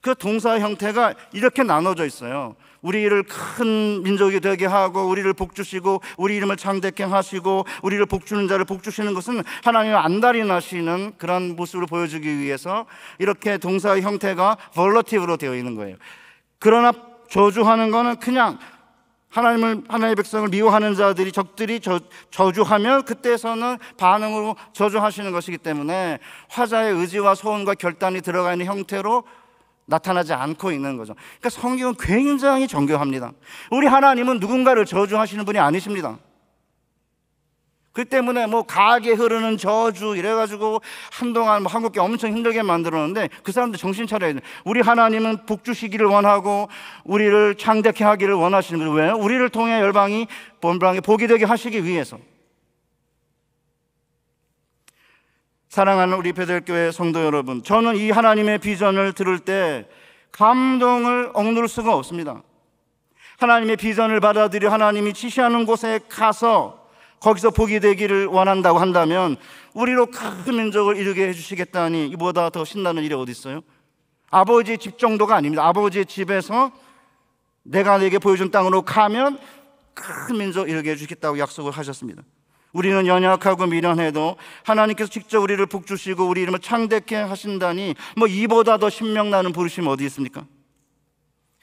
그 동사 형태가 이렇게 나눠져 있어요. 우리를 큰 민족이 되게 하고 우리를 복주시고 우리 이름을 창대케 하시고 우리를 복주는 자를 복주시는 것은 하나님의 안달이 나시는 그런 모습을 보여주기 위해서 이렇게 동사의 형태가 volative로 되어 있는 거예요. 그러나 저주하는 거는 그냥 하나님의 백성을 미워하는 자들이, 적들이 저주하면 그때서는 반응으로 저주하시는 것이기 때문에 화자의 의지와 소원과 결단이 들어가 있는 형태로 나타나지 않고 있는 거죠. 그러니까 성경은 굉장히 정교합니다. 우리 하나님은 누군가를 저주하시는 분이 아니십니다. 그 때문에 뭐 가게 흐르는 저주 이래가지고 한동안 뭐 한국교 엄청 힘들게 만들었는데, 그 사람들 정신 차려야 돼요. 우리 하나님은 복주시기를 원하고 우리를 창대케 하기를 원하시는 거예요. 왜? 우리를 통해 열방이 본방에 복이 되게 하시기 위해서. 사랑하는 우리 베들교회 성도 여러분, 저는 이 하나님의 비전을 들을 때 감동을 억누를 수가 없습니다. 하나님의 비전을 받아들여 하나님이 지시하는 곳에 가서 거기서 복이 되기를 원한다고 한다면 우리로 큰 민족을 이루게 해주시겠다니 이보다 더 신나는 일이 어디 있어요? 아버지의 집 정도가 아닙니다. 아버지의 집에서 내가 내게 보여준 땅으로 가면 큰 민족 이루게 해주겠다고 약속을 하셨습니다. 우리는 연약하고 미련해도 하나님께서 직접 우리를 복주시고 우리 이름을 창대케 하신다니 뭐 이보다 더 신명나는 부르심 어디 있습니까?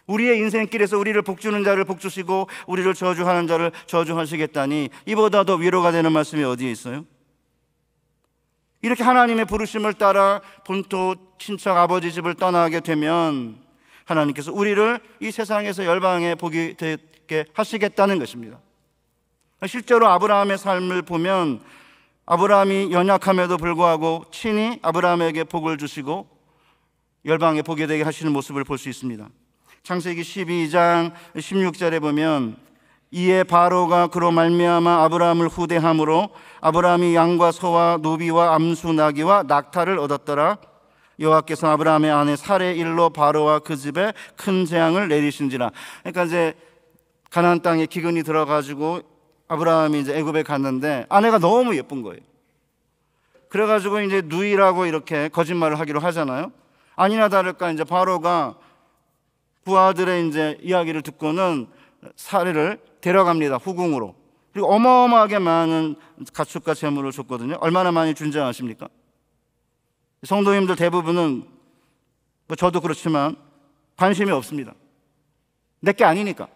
우리의 인생길에서 우리를 복주는 자를 복주시고 우리를 저주하는 자를 저주하시겠다니 이보다 더 위로가 되는 말씀이 어디에 있어요? 이렇게 하나님의 부르심을 따라 본토 친척 아버지 집을 떠나게 되면 하나님께서 우리를 이 세상에서 열방에 복이 되게 하시겠다는 것입니다. 실제로 아브라함의 삶을 보면 아브라함이 연약함에도 불구하고 친히 아브라함에게 복을 주시고 열방에 복이 되게 하시는 모습을 볼 수 있습니다. 창세기 12장 16절에 보면 이에 바로가 그로 말미암아 아브라함을 후대함으로 아브라함이 양과 소와 노비와 암수 나귀와 낙타를 얻었더라. 여호와께서 아브라함의 아내 사레의 일로 바로와 그 집에 큰 재앙을 내리신지라. 그러니까 이제 가나안 땅에 기근이 들어가지고 아브라함이 이제 애굽에 갔는데 아내가 너무 예쁜 거예요. 그래가지고 이제 누이라고 이렇게 거짓말을 하기로 하잖아요. 아니나 다를까 이제 바로가 부하들의 이제 이야기를 듣고는 사례를 데려갑니다. 후궁으로. 그리고 어마어마하게 많은 가축과 재물을 줬거든요. 얼마나 많이 준지 아십니까? 성도님들 대부분은 뭐 저도 그렇지만 관심이 없습니다. 내게 아니니까.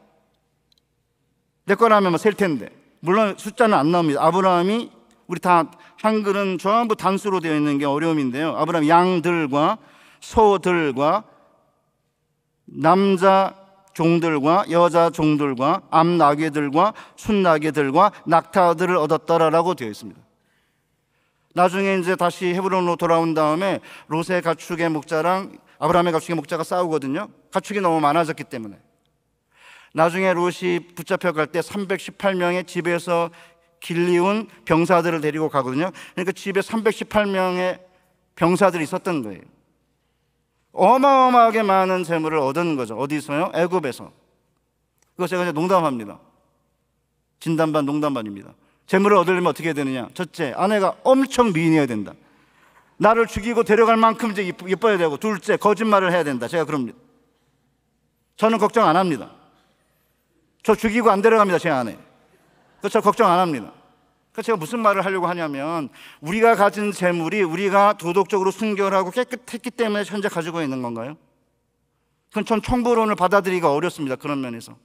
내 거라면 셀 텐데. 물론 숫자는 안 나옵니다. 아브라함이, 우리 다 한글은 전부 단수로 되어 있는 게 어려움인데요. 아브라함 양들과 소들과 남자 종들과 여자 종들과 암나귀들과 순나귀들과 낙타들을 얻었더라라고 되어 있습니다. 나중에 이제 다시 헤브론으로 돌아온 다음에 롯의 가축의 목자랑 아브라함의 가축의 목자가 싸우거든요. 가축이 너무 많아졌기 때문에. 나중에 롯이 붙잡혀갈 때 318명의 집에서 길리운 병사들을 데리고 가거든요. 그러니까 집에 318명의 병사들이 있었던 거예요. 어마어마하게 많은 재물을 얻은 거죠. 어디서요? 애굽에서. 그거 제가 이제 농담합니다. 진담반 농담반입니다. 재물을 얻으려면 어떻게 해야 되느냐? 첫째, 아내가 엄청 미인해야 된다. 나를 죽이고 데려갈 만큼 이제 예뻐야 되고, 둘째, 거짓말을 해야 된다. 제가 그럽니다. 저는 걱정 안 합니다. 저 죽이고 안 데려갑니다, 제 아내. 저 걱정 안 합니다. 그래서 제가 무슨 말을 하려고 하냐면, 우리가 가진 재물이 우리가 도덕적으로 순결하고 깨끗했기 때문에 현재 가지고 있는 건가요? 그건 전 청부론을 받아들이기가 어렵습니다. 그런 면에서.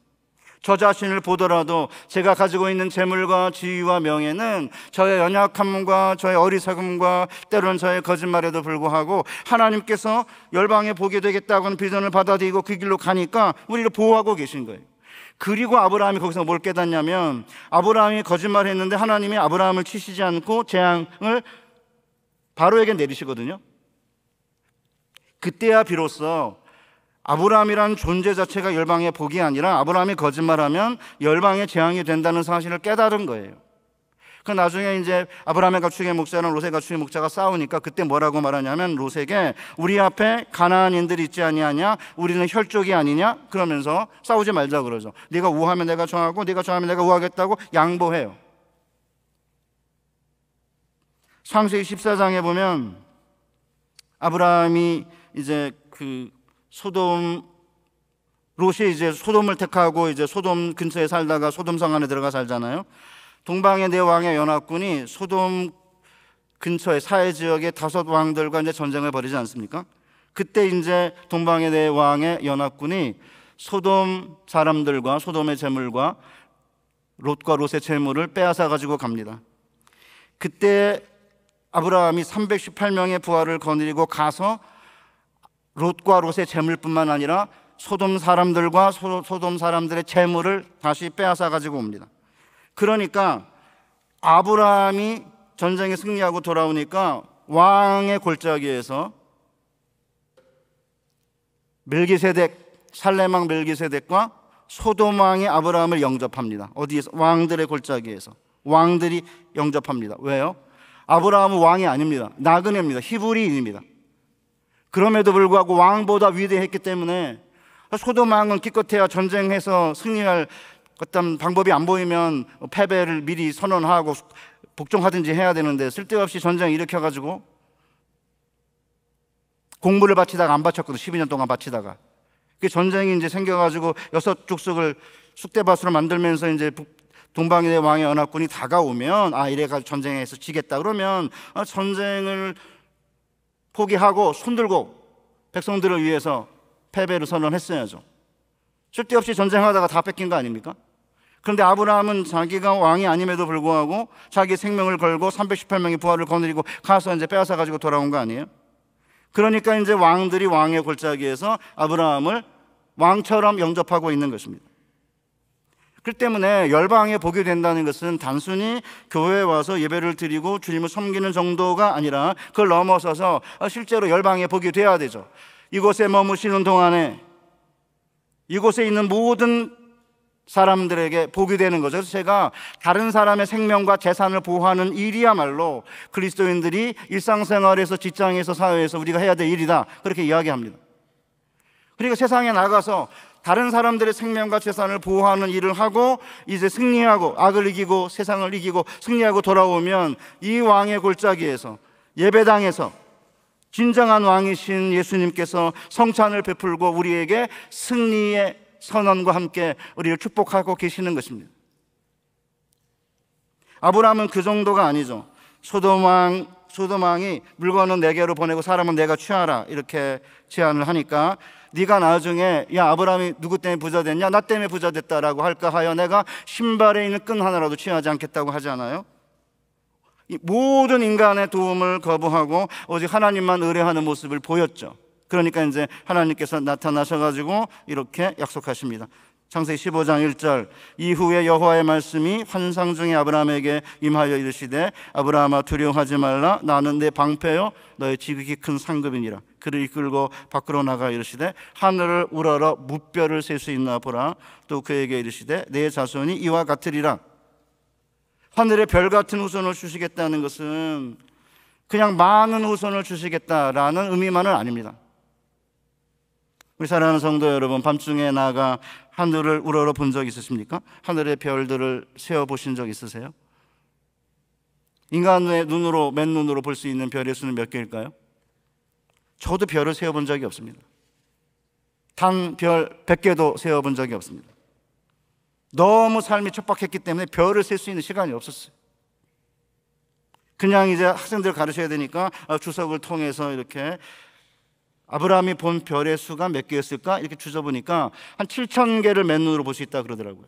저 자신을 보더라도 제가 가지고 있는 재물과 지위와 명예는 저의 연약함과 저의 어리석음과 때로는 저의 거짓말에도 불구하고 하나님께서 열방에 보게 되겠다고 하는 비전을 받아들이고 그 길로 가니까 우리를 보호하고 계신 거예요. 그리고 아브라함이 거기서 뭘 깨닫냐면, 아브라함이 거짓말을 했는데 하나님이 아브라함을 치시지 않고 재앙을 바로에게 내리시거든요. 그때야 비로소 아브라함이라는 존재 자체가 열방의 복이 아니라 아브라함이 거짓말하면 열방의 재앙이 된다는 사실을 깨달은 거예요. 그 나중에 이제 아브라함의 가축의 목자랑 롯의 가축의 목자가 싸우니까 그때 뭐라고 말하냐면, 롯에게 우리 앞에 가나안인들이 있지 아니하냐, 우리는 혈족이 아니냐, 그러면서 싸우지 말자 그러죠. 네가 우하면 내가 정하고 네가 정하면 내가 우하겠다고 양보해요. 창세기 14장에 보면 아브라함이 이제 롯이 이제 소돔을 택하고 이제 소돔 근처에 살다가 소돔성 안에 들어가 살잖아요. 동방의 네 왕의 연합군이 소돔 근처의 사해 지역의 5 왕들과 이제 전쟁을 벌이지 않습니까? 그때 이제 동방의 네 왕의 연합군이 소돔 사람들과 소돔의 재물과 롯과 롯의 재물을 빼앗아 가지고 갑니다. 그때 아브라함이 318명의 부하를 거느리고 가서 롯과 롯의 재물뿐만 아니라 소돔 사람들과 소돔 사람들의 재물을 다시 빼앗아 가지고 옵니다. 그러니까 아브라함이 전쟁에 승리하고 돌아오니까 왕의 골짜기에서 멜기세덱, 살렘왕 멜기세덱과 소돔 왕이 아브라함을 영접합니다. 어디에서? 왕들의 골짜기에서. 왕들이 영접합니다. 왜요? 아브라함은 왕이 아닙니다. 나그네입니다. 히브리인입니다. 그럼에도 불구하고 왕보다 위대했기 때문에 소돔 왕은 기껏해야 전쟁해서 승리할 어떤 방법이 안 보이면 패배를 미리 선언하고 복종하든지 해야 되는데, 쓸데없이 전쟁 일으켜가지고 공물을 바치다가 안 바쳤거든. 12년 동안 바치다가 그 전쟁이 이제 생겨가지고 6족속을 쑥대밭으로 만들면서 이제 동방의 왕의 연합군이 다가오면, 이래가 전쟁에서 지겠다 그러면 전쟁을 포기하고 손들고 백성들을 위해서 패배를 선언했어야죠. 쓸데없이 전쟁하다가 다 뺏긴 거 아닙니까? 그런데 아브라함은 자기가 왕이 아님에도 불구하고 자기 생명을 걸고 318명의 부하를 거느리고 가서 이제 빼앗아 가지고 돌아온 거 아니에요? 그러니까 이제 왕들이 왕의 골짜기에서 아브라함을 왕처럼 영접하고 있는 것입니다. 그렇기 때문에 열방에 복이 된다는 것은 단순히 교회에 와서 예배를 드리고 주님을 섬기는 정도가 아니라 그걸 넘어서서 실제로 열방에 복이 돼야 되죠. 이곳에 머무시는 동안에 이곳에 있는 모든 사람들에게 복이 되는 거죠. 그래서 제가 다른 사람의 생명과 재산을 보호하는 일이야말로 그리스도인들이 일상생활에서, 직장에서, 사회에서 우리가 해야 될 일이다, 그렇게 이야기합니다. 그리고 세상에 나가서 다른 사람들의 생명과 재산을 보호하는 일을 하고 이제 승리하고 악을 이기고 세상을 이기고 승리하고 돌아오면 이 왕의 골짜기에서, 예배당에서 진정한 왕이신 예수님께서 성찬을 베풀고 우리에게 승리의 선언과 함께 우리를 축복하고 계시는 것입니다. 아브라함은 그 정도가 아니죠. 소돔 왕이 물건은 내게로 보내고 사람은 내가 취하라, 이렇게 제안을 하니까 네가 나중에 야 아브라함이 누구 때문에 부자 됐냐? 나 때문에 부자 됐다라고 할까 하여 내가 신발에 있는 끈 하나라도 취하지 않겠다고 하지 않아요? 이 모든 인간의 도움을 거부하고 오직 하나님만 의뢰하는 모습을 보였죠. 그러니까 이제 하나님께서 나타나셔가지고 이렇게 약속하십니다. 창세기 15장 1절, 이후에 여호와의 말씀이 환상 중에 아브라함에게 임하여 이르시되 아브라함아 두려워하지 말라. 나는 내 방패요 너의 지극히 큰 상급이니라. 그를 이끌고 밖으로 나가 이르시되 하늘을 우러러 무뼈를 셀 수 있나 보라. 또 그에게 이르시되 내 자손이 이와 같으리라. 하늘의 별 같은 후손을 주시겠다는 것은 그냥 많은 후손을 주시겠다라는 의미만은 아닙니다. 우리 사랑하는 성도 여러분, 밤중에 나가 하늘을 우러러 본 적 있으십니까? 하늘의 별들을 세어보신 적 있으세요? 인간의 눈으로, 맨눈으로 볼 수 있는 별의 수는 몇 개일까요? 저도 별을 세어본 적이 없습니다. 단 별 100개도 세어본 적이 없습니다. 너무 삶이 촉박했기 때문에 별을 셀 수 있는 시간이 없었어요. 그냥 이제 학생들 가르쳐야 되니까 주석을 통해서 이렇게 아브라함이 본 별의 수가 몇 개였을까? 이렇게 주워보니까 한 7,000개를 맨눈으로 볼 수 있다 그러더라고요.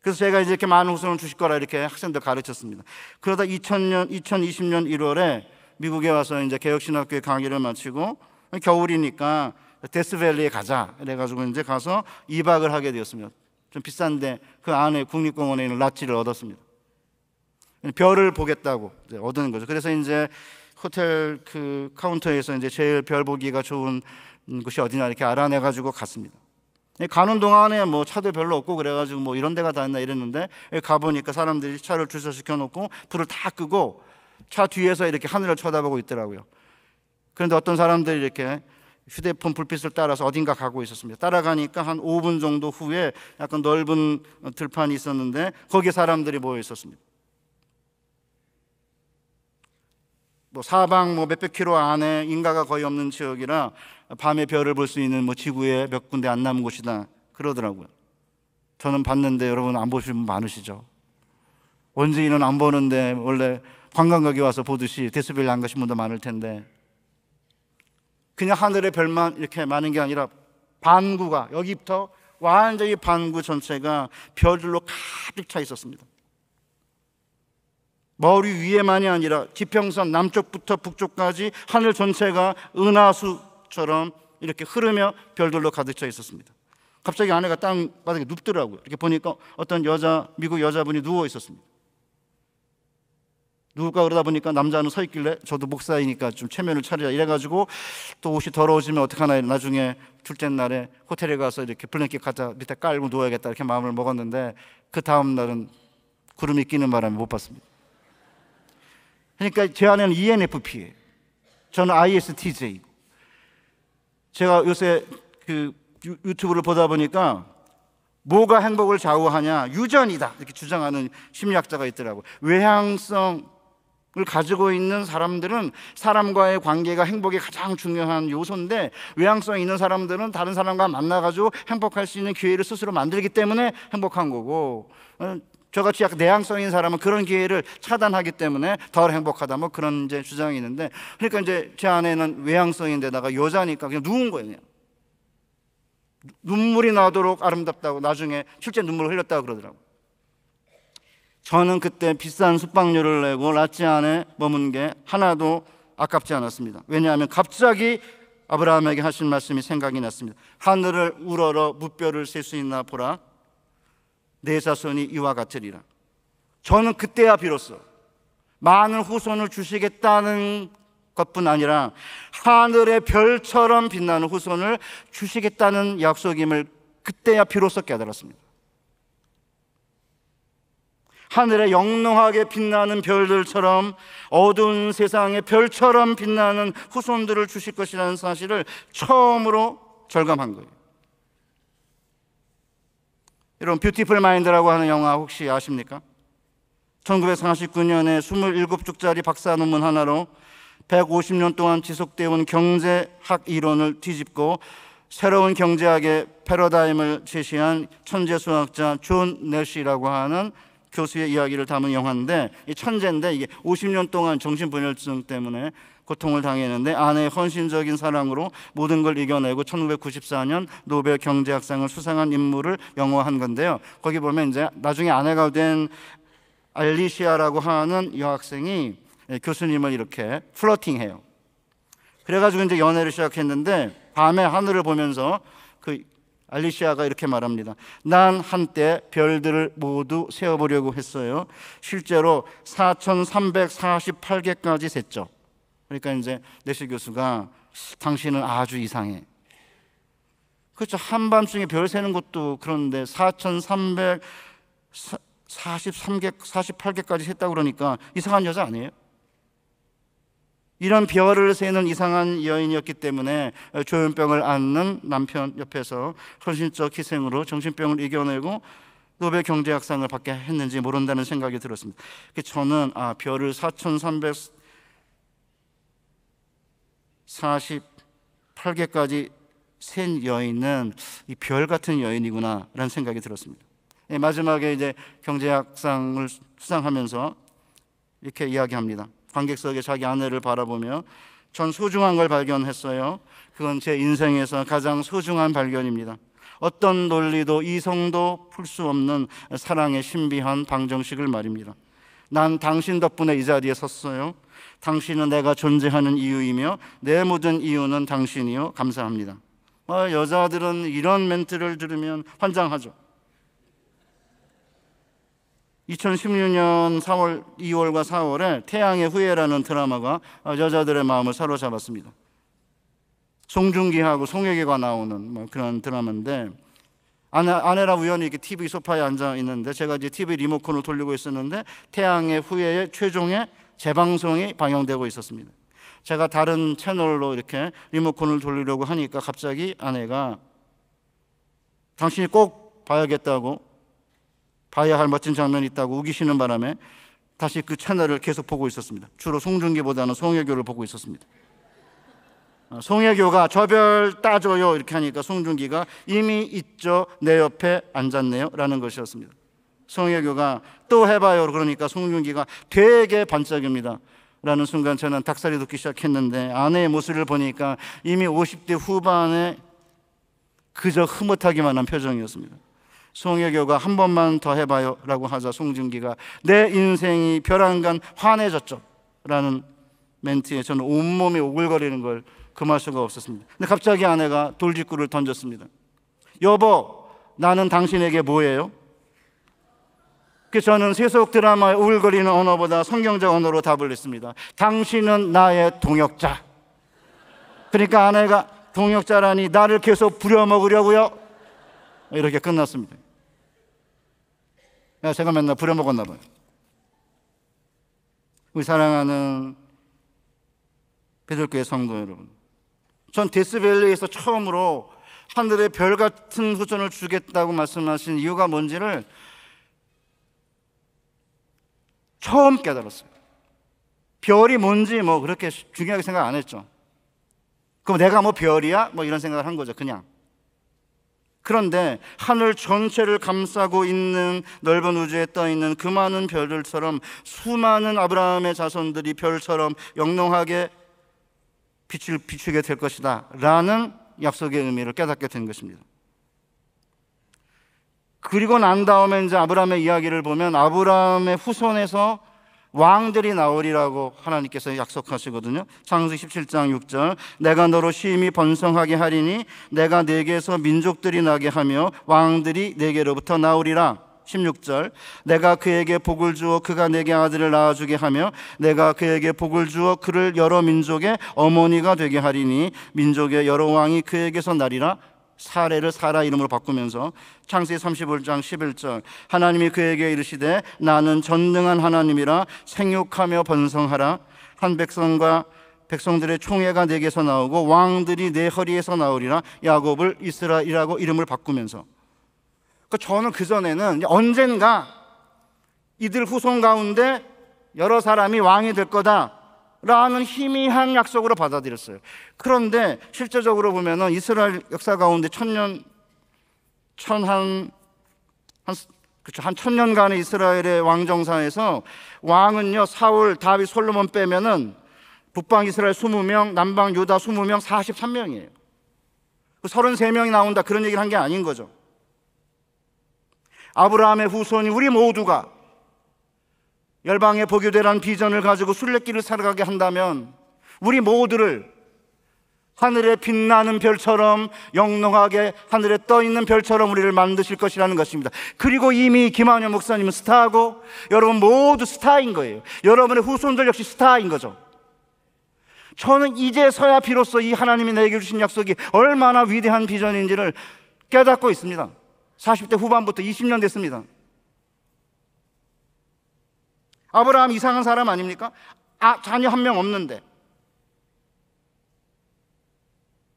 그래서 제가 이제 이렇게 많은 후손을 주실 거라 이렇게 학생들 가르쳤습니다. 그러다 2020년 1월에 미국에 와서 이제 개혁신학교에 강의를 마치고 겨울이니까 데스밸리에 가자. 그래가지고 이제 가서 2박을 하게 되었습니다. 좀 비싼데 그 안에 국립공원에 있는 랏지를 얻었습니다. 별을 보겠다고 이제 얻은 거죠. 그래서 이제 호텔 그 카운터에서 이제 제일 별 보기가 좋은 곳이 어디냐 이렇게 알아내가지고 갔습니다. 가는 동안에 뭐 차도 별로 없고 그래가지고 뭐 이런 데가 다 있나 이랬는데 가보니까 사람들이 차를 주차시켜 놓고 불을 다 끄고 차 뒤에서 이렇게 하늘을 쳐다보고 있더라고요. 그런데 어떤 사람들이 이렇게 휴대폰 불빛을 따라서 어딘가 가고 있었습니다. 따라가니까 한 5분 정도 후에 약간 넓은 들판이 있었는데 거기에 사람들이 모여 있었습니다. 뭐 사방 뭐 몇백 킬로 안에 인가가 거의 없는 지역이라 밤에 별을 볼 수 있는 뭐 지구에 몇 군데 안 남은 곳이다 그러더라고요. 저는 봤는데 여러분 안 보시는 분 많으시죠? 원주인은 안 보는데 원래 관광객이 와서 보듯이 데스밸리 안 가신 분도 많을 텐데 그냥 하늘의 별만 이렇게 많은 게 아니라 반구가 여기부터 완전히 반구 전체가 별들로 가득 차 있었습니다. 머리 위에만이 아니라 지평선 남쪽부터 북쪽까지 하늘 전체가 은하수처럼 이렇게 흐르며 별들로 가득 차 있었습니다. 갑자기 아내가 땅바닥에 눕더라고요. 이렇게 보니까 어떤 미국 여자분이 누워 있었습니다. 누울까 그러다 보니까 남자는 서 있길래 저도 목사이니까 좀 체면을 차리자 이래가지고 또 옷이 더러워지면 어떡하나 나중에 둘째 날에 호텔에 가서 이렇게 블랭킷 갖다 밑에 깔고 누워야겠다 이렇게 마음을 먹었는데 그 다음 날은 구름이 끼는 바람에 못 봤습니다. 그러니까 제 아내는 ENFP예요. 저는 ISTJ고. 제가 요새 그 유튜브를 보다 보니까 뭐가 행복을 좌우하냐? 유전이다 이렇게 주장하는 심리학자가 있더라고요. 외향성을 가지고 있는 사람들은 사람과의 관계가 행복의 가장 중요한 요소인데 외향성이 있는 사람들은 다른 사람과 만나가지고 행복할 수 있는 기회를 스스로 만들기 때문에 행복한 거고 저같이 약간 내향성인 사람은 그런 기회를 차단하기 때문에 덜 행복하다 뭐 그런 이제 주장이 있는데 그러니까 이제 제 아내는 외향성인데다가 여자니까 그냥 누운 거예요. 그냥. 눈물이 나도록 아름답다고 나중에 실제 눈물을 흘렸다고 그러더라고요. 저는 그때 비싼 숙박료를 내고 랏지 안에 머문 게 하나도 아깝지 않았습니다. 왜냐하면 갑자기 아브라함에게 하신 말씀이 생각이 났습니다. 하늘을 우러러 무뼈를 셀 수 있나 보라. 내 자손이 이와 같으리라. 저는 그때야 비로소 많은 후손을 주시겠다는 것뿐 아니라 하늘의 별처럼 빛나는 후손을 주시겠다는 약속임을 그때야 비로소 깨달았습니다. 하늘에 영롱하게 빛나는 별들처럼 어두운 세상의 별처럼 빛나는 후손들을 주실 것이라는 사실을 처음으로 절감한 거예요. 여러분 뷰티풀 마인드라고 하는 영화 혹시 아십니까? 1949년에 27쪽짜리 박사 논문 하나로 150년 동안 지속되어 온 경제학 이론을 뒤집고 새로운 경제학의 패러다임을 제시한 천재 수학자 존 내시라고 하는 교수의 이야기를 담은 영화인데, 이 천재인데 이게 50년 동안 정신분열증 때문에 고통을 당했는데 아내의 헌신적인 사랑으로 모든 걸 이겨내고 1994년 노벨 경제학상을 수상한 인물을 영화한 건데요. 거기 보면 이제 나중에 아내가 된 알리시아라고 하는 여학생이 교수님을 이렇게 플러팅해요. 그래가지고 이제 연애를 시작했는데 밤에 하늘을 보면서 그 알리시아가 이렇게 말합니다. 난 한때 별들을 모두 세어보려고 했어요. 실제로 4,348개까지 셌죠. 그러니까 이제 내시 교수가 당신은 아주 이상해. 그렇죠. 한밤중에 별 세는 것도 그런데 4,348개까지 셌다고 그러니까 이상한 여자 아니에요? 이런 별을 세는 이상한 여인이었기 때문에 조현병을 앓는 남편 옆에서 헌신적 희생으로 정신병을 이겨내고 노벨 경제학상을 받게 했는지 모른다는 생각이 들었습니다. 저는 별을 4,348개까지 센 여인은 이 별 같은 여인이구나 라는 생각이 들었습니다. 마지막에 이제 경제학상을 수상하면서 이렇게 이야기합니다. 관객석에 자기 아내를 바라보며 전 소중한 걸 발견했어요. 그건 제 인생에서 가장 소중한 발견입니다. 어떤 논리도 이성도 풀 수 없는 사랑의 신비한 방정식을 말입니다. 난 당신 덕분에 이 자리에 섰어요. 당신은 내가 존재하는 이유이며 내 모든 이유는 당신이요. 감사합니다. 여자들은 이런 멘트를 들으면 환장하죠. 2016년 2월과 4월에 태양의 후예라는 드라마가 여자들의 마음을 사로잡았습니다. 송중기하고 송혜교가 나오는 그런 드라마인데, 아내랑 우연히 이렇게 TV 소파에 앉아 있는데 제가 이제 TV 리모컨을 돌리고 있었는데 태양의 후예의 최종의 재방송이 방영되고 있었습니다. 제가 다른 채널로 이렇게 리모컨을 돌리려고 하니까 갑자기 아내가 당신이 꼭 봐야겠다고, 봐야 할 멋진 장면이 있다고 우기시는 바람에 다시 그 채널을 계속 보고 있었습니다. 주로 송중기보다는 송혜교를 보고 있었습니다. 송혜교가 저 별 따줘요 이렇게 하니까 송중기가 이미 있죠, 내 옆에 앉았네요 라는 것이었습니다. 송혜교가 또 해봐요 그러니까 송중기가 되게 반짝입니다 라는 순간 저는 닭살이 돋기 시작했는데, 아내의 모습을 보니까 이미 50대 후반에 그저 흐뭇하기만 한 표정이었습니다. 송혜교가 한 번만 더 해봐요 라고 하자 송중기가 내 인생이 벼랑간 환해졌죠 라는 멘트에 저는 온몸이 오글거리는 걸 금할 수가 없었습니다. 근데 갑자기 아내가 돌직구를 던졌습니다. 여보, 나는 당신에게 뭐예요? 그래서 저는 세속 드라마의 오글거리는 언어보다 성경적 언어로 답을 했습니다. 당신은 나의 동역자. 그러니까 아내가 동역자라니 나를 계속 부려먹으려고요? 이렇게 끝났습니다. 제가 맨날 부려먹었나 봐요. 우리 사랑하는 베들교회 성도 여러분, 전 데스밸리에서 처음으로 하늘에 별 같은 후손을 주겠다고 말씀하신 이유가 뭔지를 처음 깨달았어요. 별이 뭔지 그렇게 중요하게 생각 안 했죠. 그럼 내가 별이야? 이런 생각을 한 거죠, 그냥. 그런데 하늘 전체를 감싸고 있는 넓은 우주에 떠 있는 그 많은 별들처럼 수많은 아브라함의 자손들이 별처럼 영롱하게 빛을 비추게 될 것이다 라는 약속의 의미를 깨닫게 된 것입니다. 그리고 난 다음에 이제 아브라함의 이야기를 보면 아브라함의 후손에서 왕들이 나오리라고 하나님께서 약속하시거든요. 창세기 17장 6절 내가 너로 심히 번성하게 하리니 내가 네게서 민족들이 나게 하며 왕들이 네게로부터 나오리라. 16절 내가 그에게 복을 주어 그가 내게 아들을 낳아주게 하며 내가 그에게 복을 주어 그를 여러 민족의 어머니가 되게 하리니 민족의 여러 왕이 그에게서 나리라. 사례를 사라 이름으로 바꾸면서 창세기 35장 11절 하나님이 그에게 이르시되 나는 전능한 하나님이라 생육하며 번성하라. 한 백성과 백성들의 총회가 내게서 나오고 왕들이 내 허리에서 나오리라. 야곱을 이스라엘이라고 이름을 바꾸면서, 저는 그전에는 언젠가 이들 후손 가운데 여러 사람이 왕이 될 거다 라는 희미한 약속으로 받아들였어요. 그런데 실제적으로 보면은 이스라엘 역사 가운데 그렇죠. 한 1000년간의 이스라엘의 왕정사에서 왕은요, 사울, 다윗, 솔로몬 빼면은 북방 이스라엘 20명, 남방 유다 20명, 43명이에요. 33명이 나온다, 그런 얘기를 한 게 아닌 거죠. 아브라함의 후손이 우리 모두가 열방의 복이 되라는 비전을 가지고 순례길을 살아가게 한다면 우리 모두를 하늘에 빛나는 별처럼, 영롱하게 하늘에 떠있는 별처럼 우리를 만드실 것이라는 것입니다. 그리고 이미 김한효 목사님은 스타고 여러분 모두 스타인 거예요. 여러분의 후손들 역시 스타인 거죠. 저는 이제서야 비로소 이 하나님이 내게 주신 약속이 얼마나 위대한 비전인지를 깨닫고 있습니다. 40대 후반부터 20년 됐습니다. 아브라함 이상한 사람 아닙니까? 자녀 한 명 없는데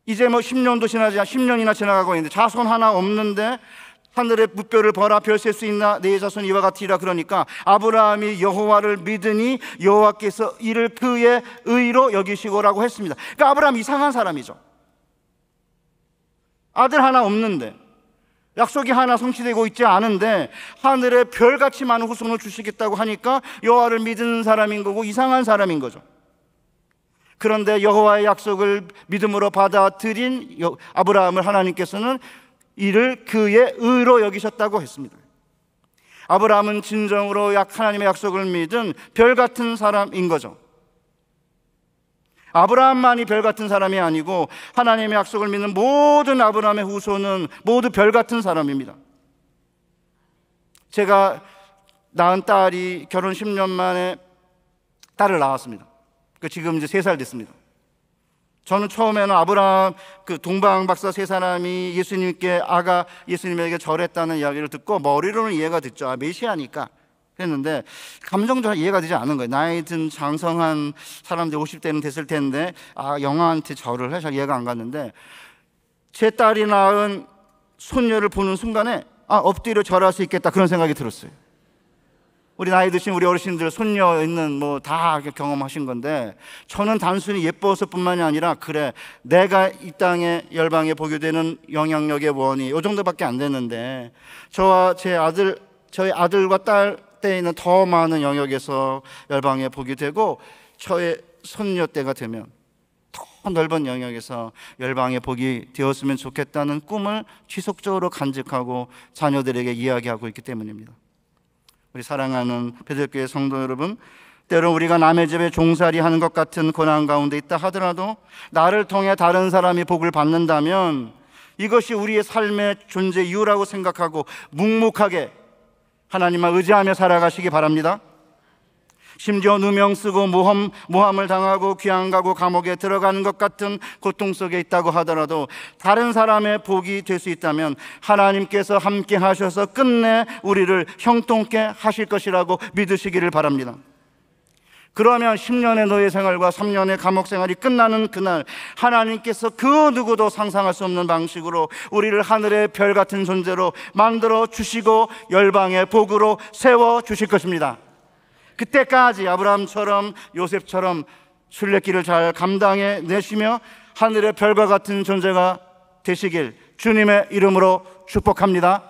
이제 뭐 10년이나 지나가고 있는데 자손 하나 없는데 하늘의 무뼈를 벌아 별 셀 수 있나 내 자손이 이와 같으리라. 그러니까 아브라함이 여호와를 믿으니 여호와께서 이를 그의 의로 여기시고라고 했습니다. 그러니까 아브라함 이상한 사람이죠. 아들 하나 없는데 약속이 하나 성취되고 있지 않은데 하늘에 별같이 많은 후손을 주시겠다고 하니까 여호와를 믿는 사람인 거고 이상한 사람인 거죠. 그런데 여호와의 약속을 믿음으로 받아들인 아브라함을 하나님께서는 이를 그의 의로 여기셨다고 했습니다. 아브라함은 진정으로 하나님의 약속을 믿은 별같은 사람인 거죠. 아브라함만이 별같은 사람이 아니고 하나님의 약속을 믿는 모든 아브라함의 후손은 모두 별같은 사람입니다. 제가 낳은 딸이 결혼 10년 만에 딸을 낳았습니다. 지금 이제 3살 됐습니다. 저는 처음에는 아브라함 동방 박사 3사람이 예수님에게 절했다는 이야기를 듣고 머리로는 이해가 됐죠. 메시아니까 했는데 감정적으로 이해가 되지 않은 거예요. 나이 든 장성한 사람들 50대는 됐을 텐데 영아한테 절을 해? 잘 이해가 안 갔는데 제 딸이 낳은 손녀를 보는 순간에 엎드려 절할 수 있겠다 그런 생각이 들었어요. 우리 나이 드신 우리 어르신들 손녀 있는 다 경험하신 건데 저는 단순히 예뻐서 뿐만이 아니라 그래 내가 이 땅에 열방에 복이 되는 영향력의 원이 이 정도밖에 안 됐는데 저희 아들과 딸 때에는 더 많은 영역에서 열방에 복이 되고 저의 손녀 때가 되면 더 넓은 영역에서 열방의 복이 되었으면 좋겠다는 꿈을 지속적으로 간직하고 자녀들에게 이야기하고 있기 때문입니다. 우리 사랑하는 베들교회 성도 여러분, 때로 우리가 남의 집에 종살이 하는 것 같은 고난 가운데 있다 하더라도 나를 통해 다른 사람이 복을 받는다면 이것이 우리의 삶의 존재 이유라고 생각하고 묵묵하게 하나님만 의지하며 살아가시기 바랍니다. 심지어 누명 쓰고 모함을 당하고 귀양 가고 감옥에 들어가는 것 같은 고통 속에 있다고 하더라도 다른 사람의 복이 될 수 있다면 하나님께서 함께 하셔서 끝내 우리를 형통케 하실 것이라고 믿으시기를 바랍니다. 그러면 10년의 노예 생활과 3년의 감옥 생활이 끝나는 그날 하나님께서 그 누구도 상상할 수 없는 방식으로 우리를 하늘의 별 같은 존재로 만들어 주시고 열방의 복으로 세워 주실 것입니다. 그때까지 아브라함처럼 요셉처럼 순례길을 잘 감당해 내시며 하늘의 별과 같은 존재가 되시길 주님의 이름으로 축복합니다.